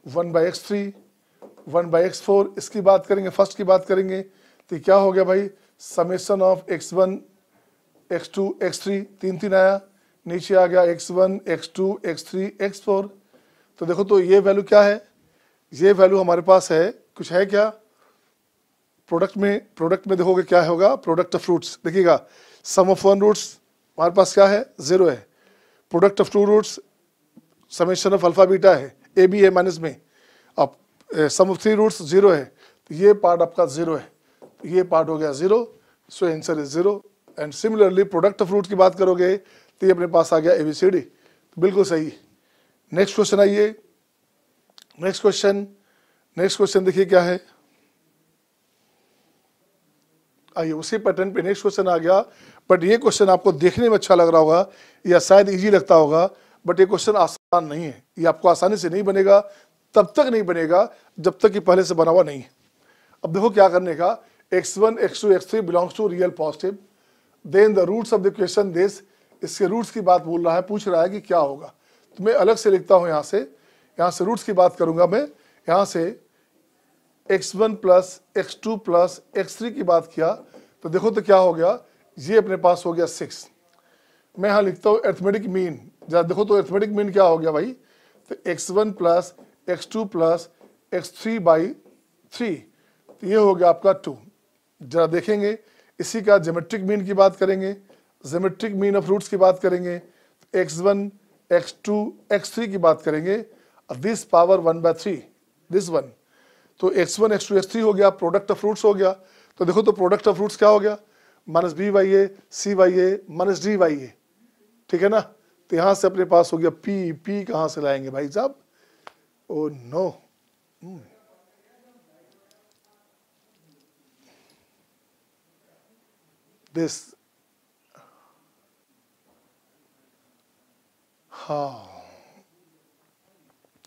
1/x3, 1/x4, इसकी बात करेंगे, फर्स्ट की बात करेंगे, तो क्या हो गया भाई, summation of x1, x2, x3, 3 आया, नीचे आ गया x1, x2, x3, x4। तो देखो तो ये वैल्यू क्या है, ये वैल्यू हमारे पास है, कुछ है क्या प्रोडक्ट में देखोगे क्या होगा, प्रोडक्ट ऑफ फ्रूट्स देखिएगा, सम ऑफ 1 रूट्स हमारे पास क्या है 0 है, product of 2 roots summation of alpha beta है, AB है माइनस में, अब सम ऑफ 3 रूट्स 0 है, तो ये पार्ट आपका 0 है, तो ये पार्ट हो गया 0, so answer is 0। And similarly product of fruit की बात करोगे तो ये अपने पास आ गया ABCD, तो बिल्कुल सही। नेक्स्ट क्वेश्चन आइए, नेक्स्ट क्वेश्चन देखिए क्या है, आइए उसी पैटर्न पे नेक्स्ट क्वेश्चन आ गया, बट ये क्वेश्चन आपको देखने में अच्छा लग रहा होगा या शायद इजी लगता होगा, बट ये क्वेश्चन आसान नहीं है, ये आपको आसानी से नहीं बनेगा, तब तक नहीं बनेगा जब तक कि पहले से बना हुआ नहीं है। अब देखो क्या करने का, x1, x2, x3 belongs to real positive, then the roots of the question this, इसके रूट्स की बात बोल रहा है, पूछ रहा है कि क्या होगा, तो मैं अलग से लिखता हूँ, यहाँ से रूट्स की बात करूंगा मैं, यहाँ से x1 plus x2 plus x3 की बात किया, तो देखो तो क्या हो गया, ये अपने पास हो गया 6। मैं यहाँ लिखता हूँ अरिथमेटिक मीन, जरा देखो तो अरिथमेटिक मीन क्या हो गया भाई, तो x1 plus x2 plus x3/3, तो ये हो गया आपका 2। जरा देखेंगे इसी का ज्योमेट्रिक मीन की बात करेंगे, ज्योमेट्रिक मीन ऑफ रूट्स की बात करेंगे, x1 x2 x3 की बात करेंगे, दिस पावर 1/3 दिस वन, तो x1 x2 x3 हो गया, प्रोडक्ट ऑफ फ्रूट्स हो गया, तो देखो तो प्रोडक्ट ऑफ फ्रूट्स क्या हो गया, -b/a c/a -d/a, ठीक है ना, तो यहां से अपने पास हो गया p कहां से लाएंगे भाई साहब, ओ नो, दिस, हाँ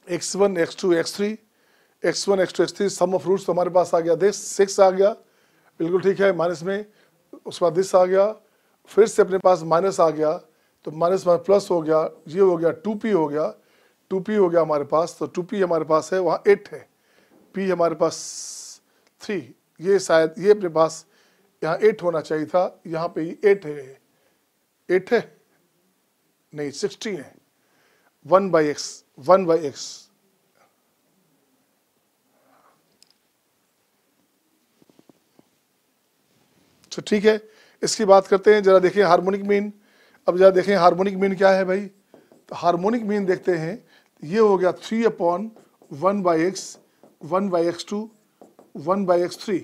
x1 x2 x3, x1 x2 x3 some of roots तो हमारे पास आ गया, दिस 6 आ गया, बिल्कुल ठीक है, माइनस में, उसके बाद दिस आ गया, फिर से अपने पास माइनस आ गया, तो माइनस में प्लस हो गया, ये हो गया 2p हो गया, 2p हो गया हमारे पास, तो 2p हमारे पास है, वहाँ 8 है, p हमारे पास 3, ये शायद ये अपने पास यहाँ 8 होना चाहिए था, यहाँ पे 8 है, 8 है नहीं 16 है, 1/x, तो ठीक है, इसकी बात करते हैं, जरा देखिए हार्मोनिक मीन। अब जरा देखें हार्मोनिक मीन क्या है भाई, तो हार्मोनिक मीन देखते हैं, ये हो गया 3/1/x, 1/x2, 1/x3,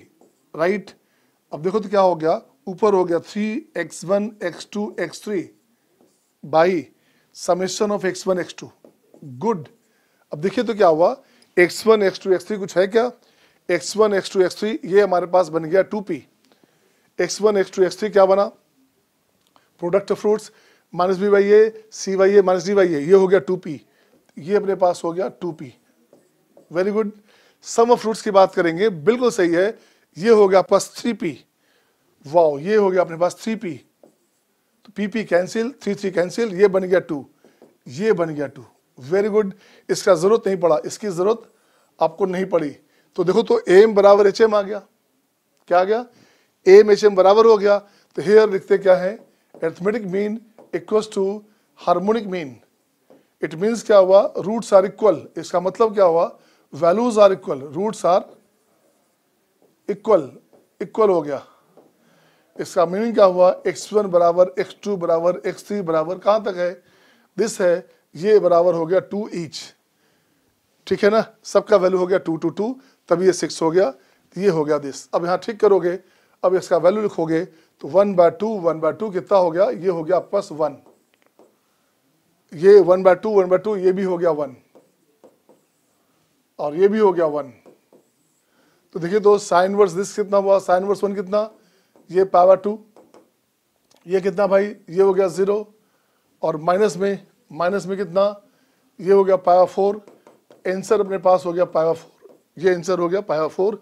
राइट। अब देखो तो क्या हो गया, ऊपर हो गया 3x1 x2 x3 by summation of x1 x2, good. अब देखिए तो क्या हुआ, x1 x2 x3 कुछ है क्या, x1 x2 x3 ये हमारे पास बन गया 2p, x1 x2 x3 क्या बना, product of roots minus B by A C by A minus D by A, ये हो गया 2p, ये अपने पास हो गया 2p। Very good. Sum of fruits की बात करेंगे, बिल्कुल सही है, ये हो गया आपके पास 3p। वाओ, ये हो गया अपने पास 3p, तो p कैंसिल, 3 कैंसिल, ये बन गया 2, ये बन गया 2। Very good. इसका जरूरत नहीं पड़ा, इसकी जरूरत आपको नहीं पड़ी। तो देखो तो एम बराबर एच एम आ गया, क्या आ गया, एम एच एम बराबर हो गया। तो हेयर लिखते क्या है, arithmetic mean equals to harmonic mean. It means क्या हुआ, रूट्स आर इक्वल, इसका मतलब क्या हुआ, values are equal, roots are equal, equal हो गया। इसका मीनिंग क्या हुआ, x1 बराबर x2 बराबर x3 बराबर कहां तक है, दिस है, ये बराबर हो गया 2 ईच, ठीक है ना, सबका वैल्यू हो गया 2 2 2, तभी ये 6 हो गया, ये हो गया दिस। अब यहाँ ठीक करोगे, अब इसका वैल्यू लिखोगे तो 1/2 कितना हो गया, ये हो गया प्लस 1, ये 1/2 ये भी हो गया 1, और ये भी हो गया 1। तो देखिए तो साइन वर्स दिस कितना हुआ, साइन वर्स 1 कितना, ये पावर 2, ये कितना भाई, ये हो गया 0, और माइनस में कितना, ये हो गया पावर 4। आंसर अपने पास हो गया पावर 4, ये आंसर हो गया पावर 4,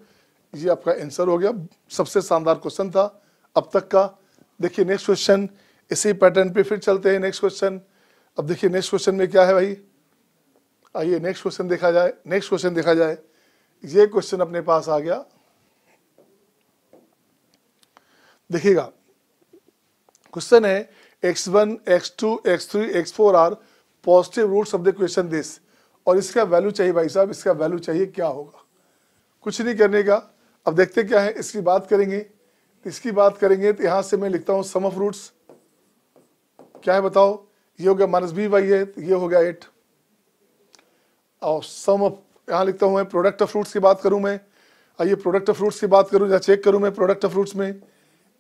ये आपका आंसर हो गया। सबसे शानदार क्वेश्चन था अब तक का। देखिए नेक्स्ट क्वेश्चन, इसी पैटर्न पे फिर चलते हैं नेक्स्ट क्वेश्चन। अब देखिए नेक्स्ट क्वेश्चन में क्या है भाई, आइए नेक्स्ट क्वेश्चन देखा जाए, नेक्स्ट क्वेश्चन देखा जाए। ये क्वेश्चन अपने पास आ गया, देखिएगा क्वेश्चन है x1 x2 x3 x4 are positive roots of the question this, और इसका वैल्यू चाहिए भाई साहब, इसका वैल्यू चाहिए, क्या होगा, कुछ नहीं करने का। अब देखते क्या है, इसकी बात करेंगे, इसकी बात करेंगे तो यहां से मैं लिखता हूं सम ऑफ रूट्स, क्या है बताओ, ये हो गया माइनस बी बाई ए, ये हो गया 8, और सम ऑफ यहाँ लिखता हूं मैं, प्रोडक्ट ऑफ फ्रूट्स की बात करूं मैं, आइए प्रोडक्ट ऑफ फ्रूट्स की बात करूं या चेक करूं मैं प्रोडक्ट ऑफ फ्रूट्स में,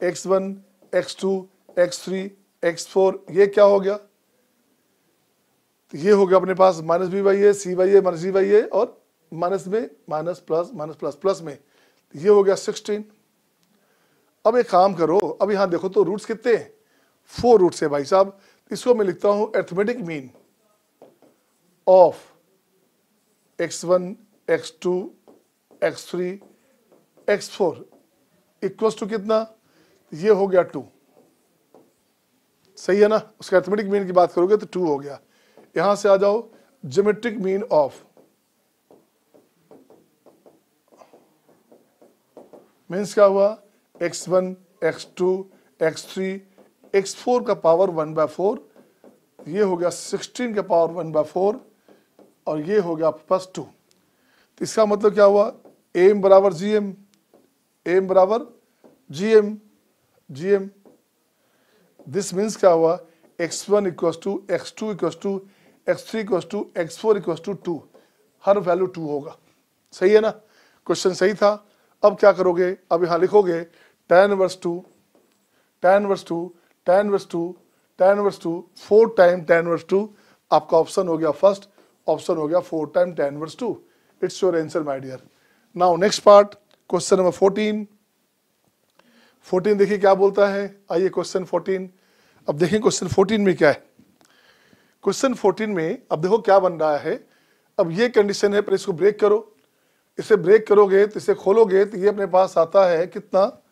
x1 x2 x3 x4, ये क्या हो गया, तो ये हो गया अपने पास minus B by A C by A minus D by A, और माइनस में माइनस प्लस प्लस में, तो ये हो गया 16। अब एक काम करो, अब यहाँ देखो तो रूट्स कितने हैं, 4 रूट्स है भाई साहब। इसको मैं लिखता हूं arithmetic mean of x1 x2 x3 x4 equals to कितना, ये हो गया 2, सही है ना। उसका अरिथमेटिक मीन की बात करोगे तो 2 हो गया। यहां से आ जाओ, ज्योमेट्रिक मीन ऑफ, मीन्स क्या हुआ, x1 x2 x3 x4 का पावर 1/4, ये हो गया 16 का पावर 1/4, और ये हो गया प्लस 2। तो इसका मतलब क्या हुआ, एम बराबर जी एम, एम बराबर G M, G M. This means क्या हुआ, x1 equals to x2 equals to x3 equals to x4 equals to 2, हर वैल्यू 2 होगा, सही है ना, क्वेश्चन सही था। अब क्या करोगे, अब यहाँ लिखोगे tan inverse 2 tan inverse 2 tan inverse 2 tan inverse 2 4 time tan inverse 2, आपका ऑप्शन हो गया फर्स्ट, ऑप्शन हो गया 4 time tan inverse 2। It's your answer my dear. Now next part, question number 14 देखिए क्या बोलता है, आइए क्वेश्चन 14। अब देखिए क्वेश्चन 14 में क्या है, क्वेश्चन 14 में अब देखो क्या बन रहा है। अब ये कंडीशन है, पर इसको ब्रेक करो, इसे ब्रेक करोगे तो इसे खोलोगे तो ये अपने पास आता है कितना,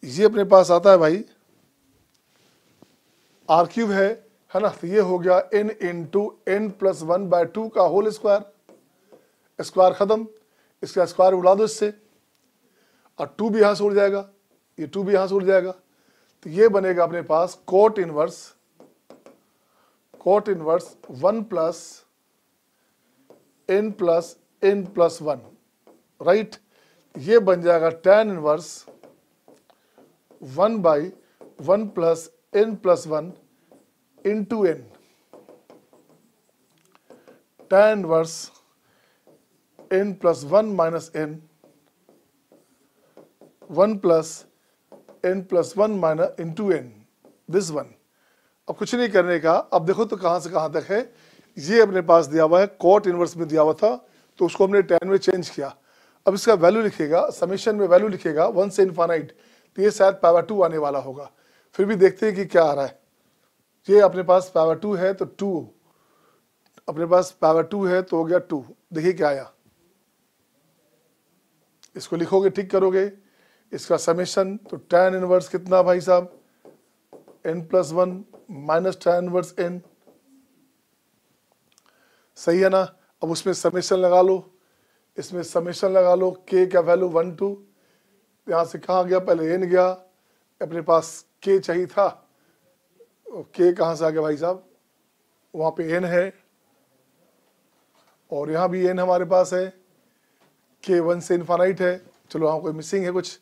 ये अपने पास आता है भाई आर क्यूब है ना, तो ये हो गया n इंटू n प्लस 1/2 का होल स्क्वायर, स्क्वायर खत्म, इसका स्क्वायर उड़ा दो इससे, और 2 भी यहां से उड़ जाएगा, ये 2 भी यहां से उड़ जाएगा, तो ये बनेगा अपने पास cot inverse 1 plus n plus 1, right. ये बन जाएगा tan inverse 1/1 plus n plus 1 into n, tan inverse n plus 1 minus n 1 plus n plus 1 minus into n, this one. अब कुछ नहीं करने का, अब देखो तो कहां से कहां तक है, ये अपने पास दिया हुआ है, कोट इनवर्स में दिया हुआ था तो उसको हमने tan में चेंज किया। अब इसका वैल्यू लिखेगा, समेशन में वैल्यू लिखेगा 1 से इनफाइनाइट, तो ये शायद पावर 2 आने वाला होगा। फिर भी देखते हैं कि क्या आ रहा है। ये अपने पास पावर 2 है तो 2, अपने पास पावर 2 है तो हो गया 2। देखिए क्या आया, इसको लिखोगे, ठीक करोगे, इसका समेशन, तो tan इनवर्स कितना भाई साहब, n+1 minus tan inverse n, सही है ना। अब उसमें समेशन लगा लो, इसमें समेशन लगा लो, k का वैल्यू 1 2, यहाँ से कहाँ गया, पहले n गया, अपने पास k चाहिए था, k कहाँ से आ गया भाई साहब, वहाँ पे n है और यहाँ भी n हमारे पास है, k 1 से इन्फानाइट है। चलो हाँ कोई मिसिंग है कुछ,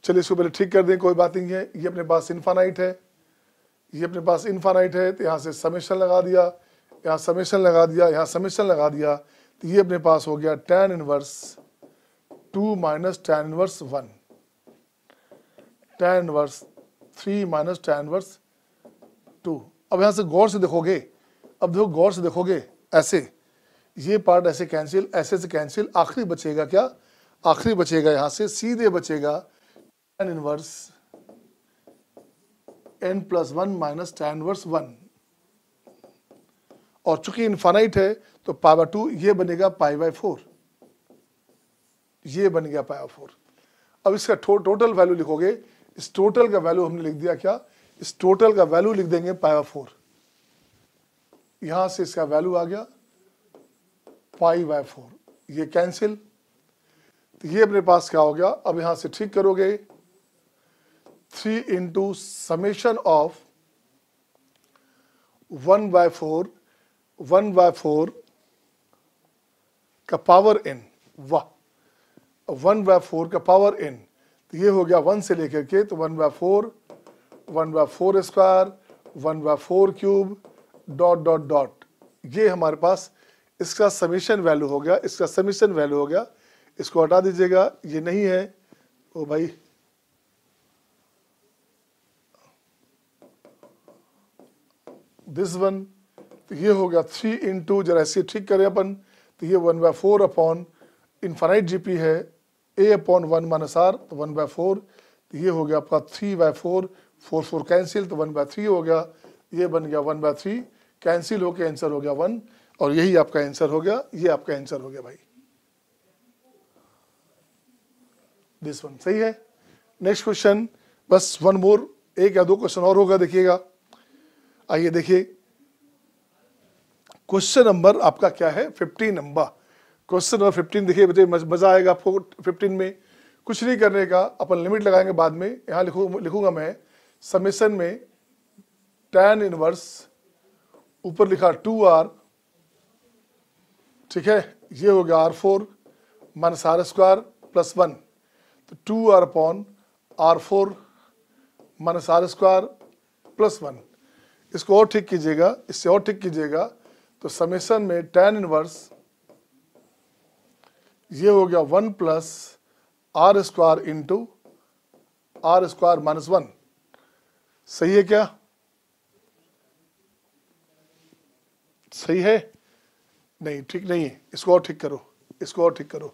चलिए इसको पहले ठीक कर दें, कोई बात नहीं है। ये अपने पास इन्फानाइट है, ये अपने पास इन्फानाइट है, तो यहाँ से समेशन लगा दिया, यहाँ समेशन लगा दिया, यहाँ समेशन लगा दिया, तो ये अपने पास हो गया tan inverse 2 minus tan inverse 1, tan inverse 3 minus tan inverse 2। अब यहाँ से गौर से देखोगे, अब देखो गौर से देखोगे, ऐसे ये पार्ट ऐसे कैंसिल, ऐसे से कैंसिल, आखिरी बचेगा क्या, आखिरी बचेगा यहाँ से सीधे बचेगा tan inverse n+1 minus tan inverse 1, और चूंकि इनफाइनाइट है तो पावर 2 ये बनेगा π/4, ये बन गया π/4। अब इसका टोटल वैल्यू लिखोगे, इस टोटल का वैल्यू हमने लिख दिया क्या, इस टोटल का वैल्यू लिख देंगे π/4, यहां से इसका वैल्यू आ गया π/4, ये कैंसिल, तो ये अपने पास क्या हो गया। अब यहां से ठीक करोगे, 3 इंटू समेशन ऑफ 1/4 का पावर n, वाह, 1/4 का पावर n, तो ये हो गया 1 से लेकर के, तो 1/4 square 1/4 cube dot dot dot, ये हमारे पास इसका समेशन वैल्यू हो गया, इसका समेशन वैल्यू हो गया। इसको हटा दीजिएगा, ये नहीं है ओ भाई, दिस वन, तो ये हो गया 3 इंटू, जरा ऐसे ठीक करें अपन, तो ये 1/4 अपॉन इन्फानाइट जीपी है, a/1 माइनस r, तो 1/4, तो ये हो गया आपका 3/4, 4 4 कैंसिल, तो 1/3 हो गया, ये बन गया 1/3, कैंसिल होके आंसर हो गया 1, और यही आपका आंसर हो गया, ये आपका आंसर हो गया भाई, दिस वन, सही है। नेक्स्ट क्वेश्चन, बस वन मोर, एक या दो क्वेश्चन और होगा, देखिएगा। आइए देखिए, क्वेश्चन नंबर आपका क्या है, 15 नंबर, क्वेश्चन नंबर 15 देखिए बच्चे, मजा आएगा आपको 15 में। कुछ नहीं करने का, अपन लिमिट लगाएंगे बाद में। यहाँ लिखूंगा मैं समेशन में tan इनवर्स, ऊपर लिखा 2r, ठीक है, ये हो गया r4 minus r square plus 1, तो 2r upon r4 minus r square plus 1। इसको और ठीक कीजिएगा, इससे और ठीक कीजिएगा, तो समेशन में tan इनवर्स ये हो गया 1 plus r square into r square minus 1, सही है क्या, सही है, नहीं ठीक नहीं है, इसको और ठीक करो, इसको और ठीक करो।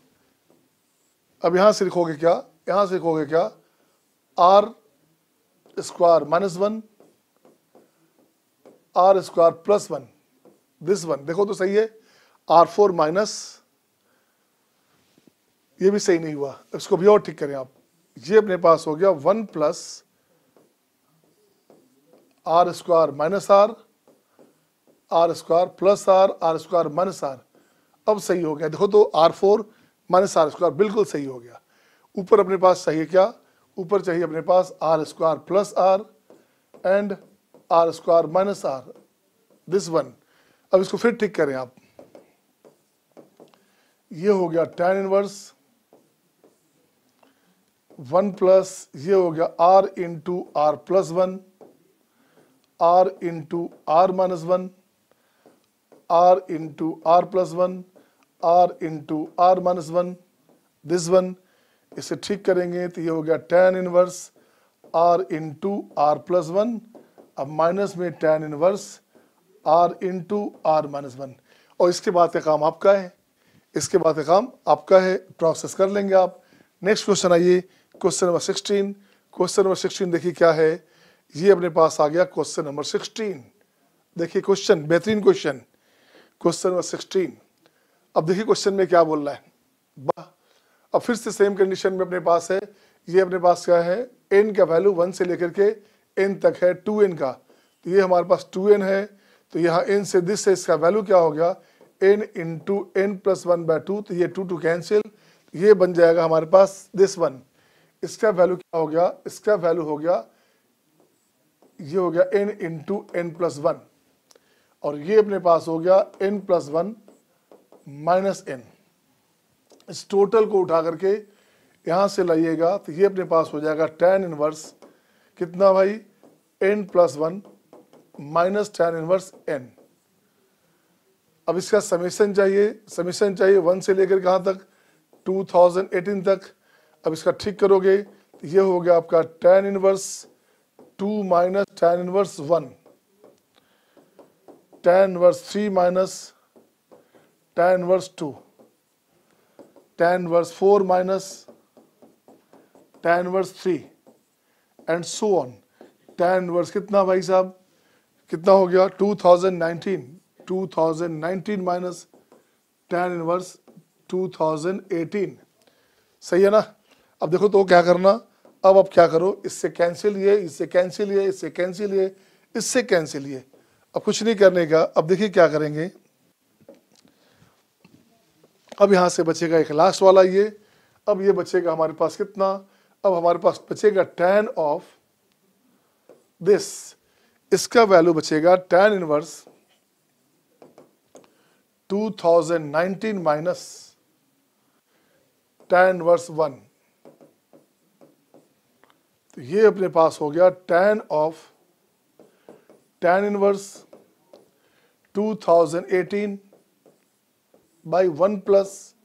अब यहां से लिखोगे क्या, यहां से लिखोगे क्या, r square minus 1 r square plus 1, this one, देखो तो सही है, r4 माइनस, ये भी सही नहीं हुआ, इसको भी और ठीक करें आप, ये अपने पास हो गया 1 plus r square minus r square plus r square minus r, अब सही हो गया। देखो तो r4 माइनस r स्क्वायर बिल्कुल सही हो गया। ऊपर अपने पास चाहिए क्या, ऊपर चाहिए अपने पास r square plus r and r square minus r, this one. अब इसको फिर ठीक करें आप, ये हो गया tan इनवर्स 1 प्लस, ये हो गया r into r plus 1, r into r minus 1, r into r plus 1, r into r minus 1, this one. इसे ठीक करेंगे तो ये हो गया tan inverse r into r plus 1, अब माइनस में tan inverse r into r minus 1, और इसके बाद का काम आपका है, इसके बाद का काम आपका है, प्रोसेस कर लेंगे आप। नेक्स्ट क्वेश्चन आइए, क्वेश्चन नंबर 16। क्वेश्चन नंबर 16 देखिए क्या है, ये अपने पास आ गया क्वेश्चन नंबर 16। देखिए क्वेश्चन, बेहतरीन क्वेश्चन, क्वेश्चन नंबर 16। अब देखिए क्वेश्चन में क्या बोल रहा है। अब फिर से सेम कंडीशन में अपने पास है, ये अपने पास क्या है, n का वैल्यू 1 से लेकर के n तक है 2n का, तो ये हमारे पास 2n है, तो यहाँ n से दिस से इसका वैल्यू क्या हो गया, n इंटू n प्लस 1/2, तो ये 2 कैंसिल, ये बन जाएगा हमारे पास दिस वन। इसका वैल्यू क्या हो गया, इसका वैल्यू हो गया, ये हो गया n इंटू n प्लस 1, और ये अपने पास हो गया n प्लस 1 माइनस n। इस टोटल को उठा करके यहाँ से लाइएगा तो ये अपने पास हो जाएगा tan इनवर्स कितना भाई, n plus 1 minus tan inverse n। अब इसका समेशन चाहिए, समेशन चाहिए 1 से लेकर कहाँ तक, 2018 तक। अब इसका ठीक करोगे तो ये हो गया आपका tan inverse 2 minus tan inverse 1, tan inverse 3 minus tan inverse 2, tan inverse 4 minus tan inverse 3 and so on. tan inverse कितना भाई साहब, कितना हो गया 2019 माइनस tan इनवर्स 2018, सही है ना। अब देखो तो क्या करना, अब क्या करो, इससे कैंसिल ये, इससे कैंसिल ये, इससे कैंसिल ये, इससे कैंसिल ये, अब कुछ नहीं करने का। अब देखिए क्या करेंगे, अब यहां से बचेगा एक लास्ट वाला ये, अब ये बचेगा हमारे पास कितना, अब हमारे पास बचेगा tan ऑफ दिस, इसका वैल्यू बचेगा tan inverse 2019 minus tan inverse 1, तो ये अपने पास हो गया tan of tan inverse 2018 by 1 plus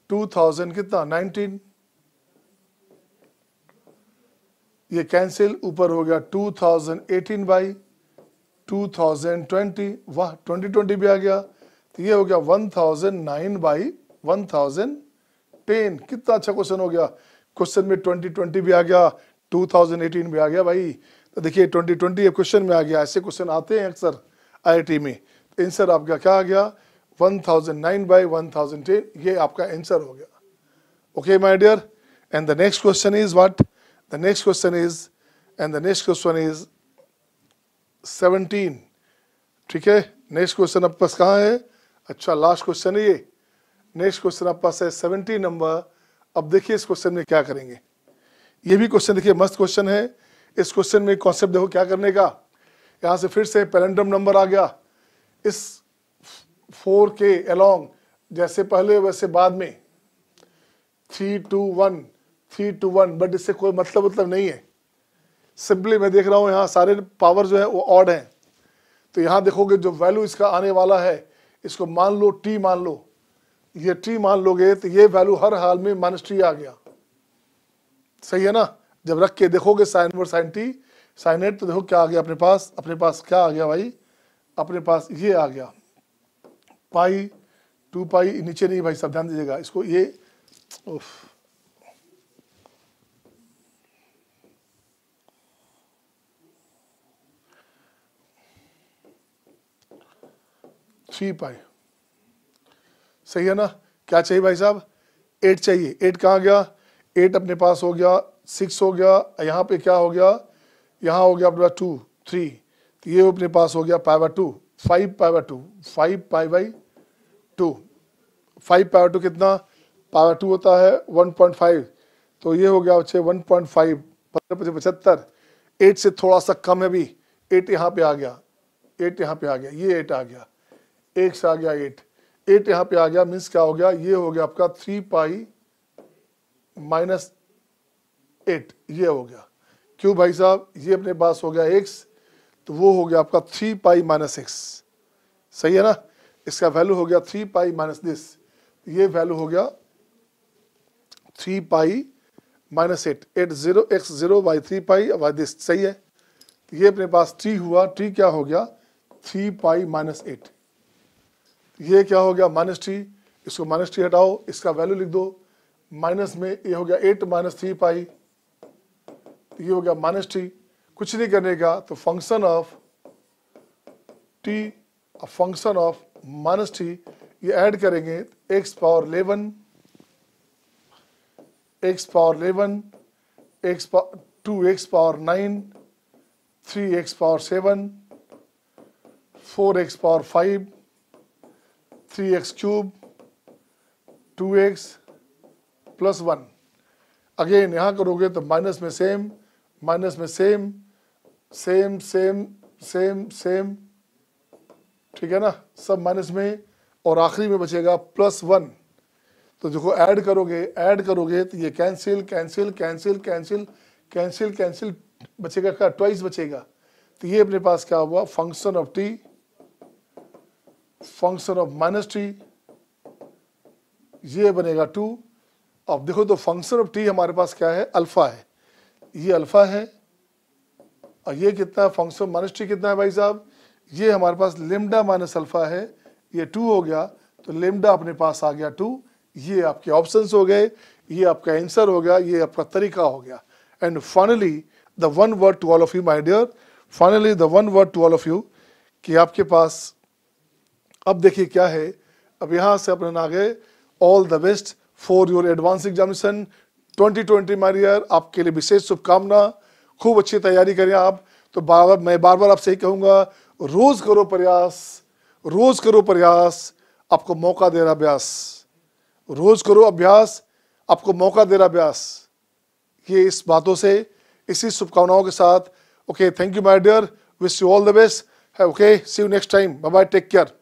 2000 कितना 19, ये कैंसिल, ऊपर हो गया 2018 बाई 2020, वाह 2020 भी आ गया, तो ये हो गया 1009 बाई 1010। कितना अच्छा क्वेश्चन हो गया, क्वेश्चन में 2020 भी आ गया, 2018 भी आ गया भाई। तो देखिए 2020 क्वेश्चन में आ गया, ऐसे क्वेश्चन आते हैं अक्सर IIT में। तो आंसर आपका क्या आ गया, 1009 बाई 1010, ये आपका आंसर हो गया। Okay my dear, and the next question is what, the next question is, and the next question is 17। ठीक है, नेक्स्ट क्वेश्चन आपके पास कहाँ है, अच्छा लास्ट क्वेश्चन है ये। नेक्स्ट क्वेश्चन आपके पास है 17 नंबर। अब देखिए इस क्वेश्चन में क्या करेंगे, ये भी क्वेश्चन देखिए मस्त क्वेश्चन है। इस क्वेश्चन में कॉन्सेप्ट देखो क्या करने का, यहाँ से फिर से पैरेंडम नंबर आ गया, इस 4 के अलोंग, जैसे पहले वैसे बाद में 3 to 1, बट इससे कोई मतलब नहीं है। सिंपली मैं देख रहा हूँ यहाँ सारे पावर जो है वो ऑड हैं, तो यहाँ देखोगे जो वैल्यू इसका आने वाला है, इसको मान लो t मान लो, ये t मान लोगे तो ये वैल्यू हर हाल में -t आ गया, सही है ना। जब रख के देखोगे sine inverse sin t sin 8, तो देखो क्या आ गया अपने पास क्या आ गया भाई, अपने पास ये आ गया पाई 2 पाई, नीचे नहीं भाई सब ध्यान दीजिएगा इसको, ये उफ 3 पाई, सही है ना। क्या चाहिए भाई साहब, 8 चाहिए। 8 कहाँ गया, 8 अपने पास हो गया 6 हो गया, यहाँ पे क्या हो गया, यहाँ हो गया अपने पास 2 3, तो ये अपने पास हो गया π/2 5 π/2 5 π/2, 5 π/2 कितना, π/2 होता है 1.5, तो ये हो गया बच्चे 1.5 75। 8 से थोड़ा सा कम है भी, 8 यहाँ पे आ गया, 8 यहाँ पे आ गया, ये 8 आ गया, 1 से आ गया 8 यहाँ पे आ गया, मीन्स क्या हो गया, ये हो गया आपका 3 पाई माइनस 8, ये हो गया। क्यों भाई साहब, ये अपने पास हो गया x, तो वो हो गया आपका 3 पाई माइनस x, सही है ना। इसका वैल्यू हो गया 3 पाई माइनस दिस, ये वैल्यू हो गया 3 pi minus 8 0 x 0 by 3 pi by this, सही है। तो ये अपने पास t हुआ, t क्या हो गया 3 पाई माइनस 8, ये क्या हो गया -t, इसको -t हटाओ, इसका वैल्यू लिख दो, माइनस में ये हो गया 8 माइनस 3 पाई, ये हो गया माइनस टी, कुछ नहीं करने का, तो function of T, function of minus T, ये ऐड करेंगे x power 11, x power 11, x power 2x power 9, 3x power 7, 4x power 5, 3x cube, 2x plus 1। Again यहाँ करोगे तो माइनस में सेम, माइनस में same, same same same same, ठीक है ना, सब माइनस में, और आखिरी में बचेगा प्लस 1। तो देखो ऐड करोगे तो ये cancel cancel cancel cancel cancel cancel, बचेगा क्या, ट्वाइस बचेगा। तो ये अपने पास क्या हुआ, function of T, function of minus T, ये बनेगा 2। अब देखो तो फंक्शन ऑफ टी हमारे पास क्या है, अल्फा है, ये अल्फा है, और ये कितना है, फंक्शन माइनस टी कितना है भाई साहब, ये हमारे पास लेमडा माइनस अल्फा है, ये 2 हो गया, तो लेमडा अपने पास आ गया 2। ये आपके ऑप्शंस हो गए, ये आपका आंसर हो गया, ये आपका तरीका हो गया। And finally the one word to all of you my dear, finally the one word to all of you, कि आपके पास अब देखिए क्या है, अब यहाँ से अपन आ गए, all the best for your advance examination 2020 my dear, आपके लिए विशेष शुभकामना, खूब अच्छी तैयारी करें आप। तो मैं बार बार आपसे ही कहूँगा, रोज करो प्रयास, रोज करो प्रयास, आपको मौका दे रहा अभ्यास, रोज करो अभ्यास, आपको मौका दे रहा अभ्यास। ये इस बातों से, इसी शुभकामनाओं के साथ, okay, thank you my dear, wish you all the best, okay, see you next time, bye bye, take care.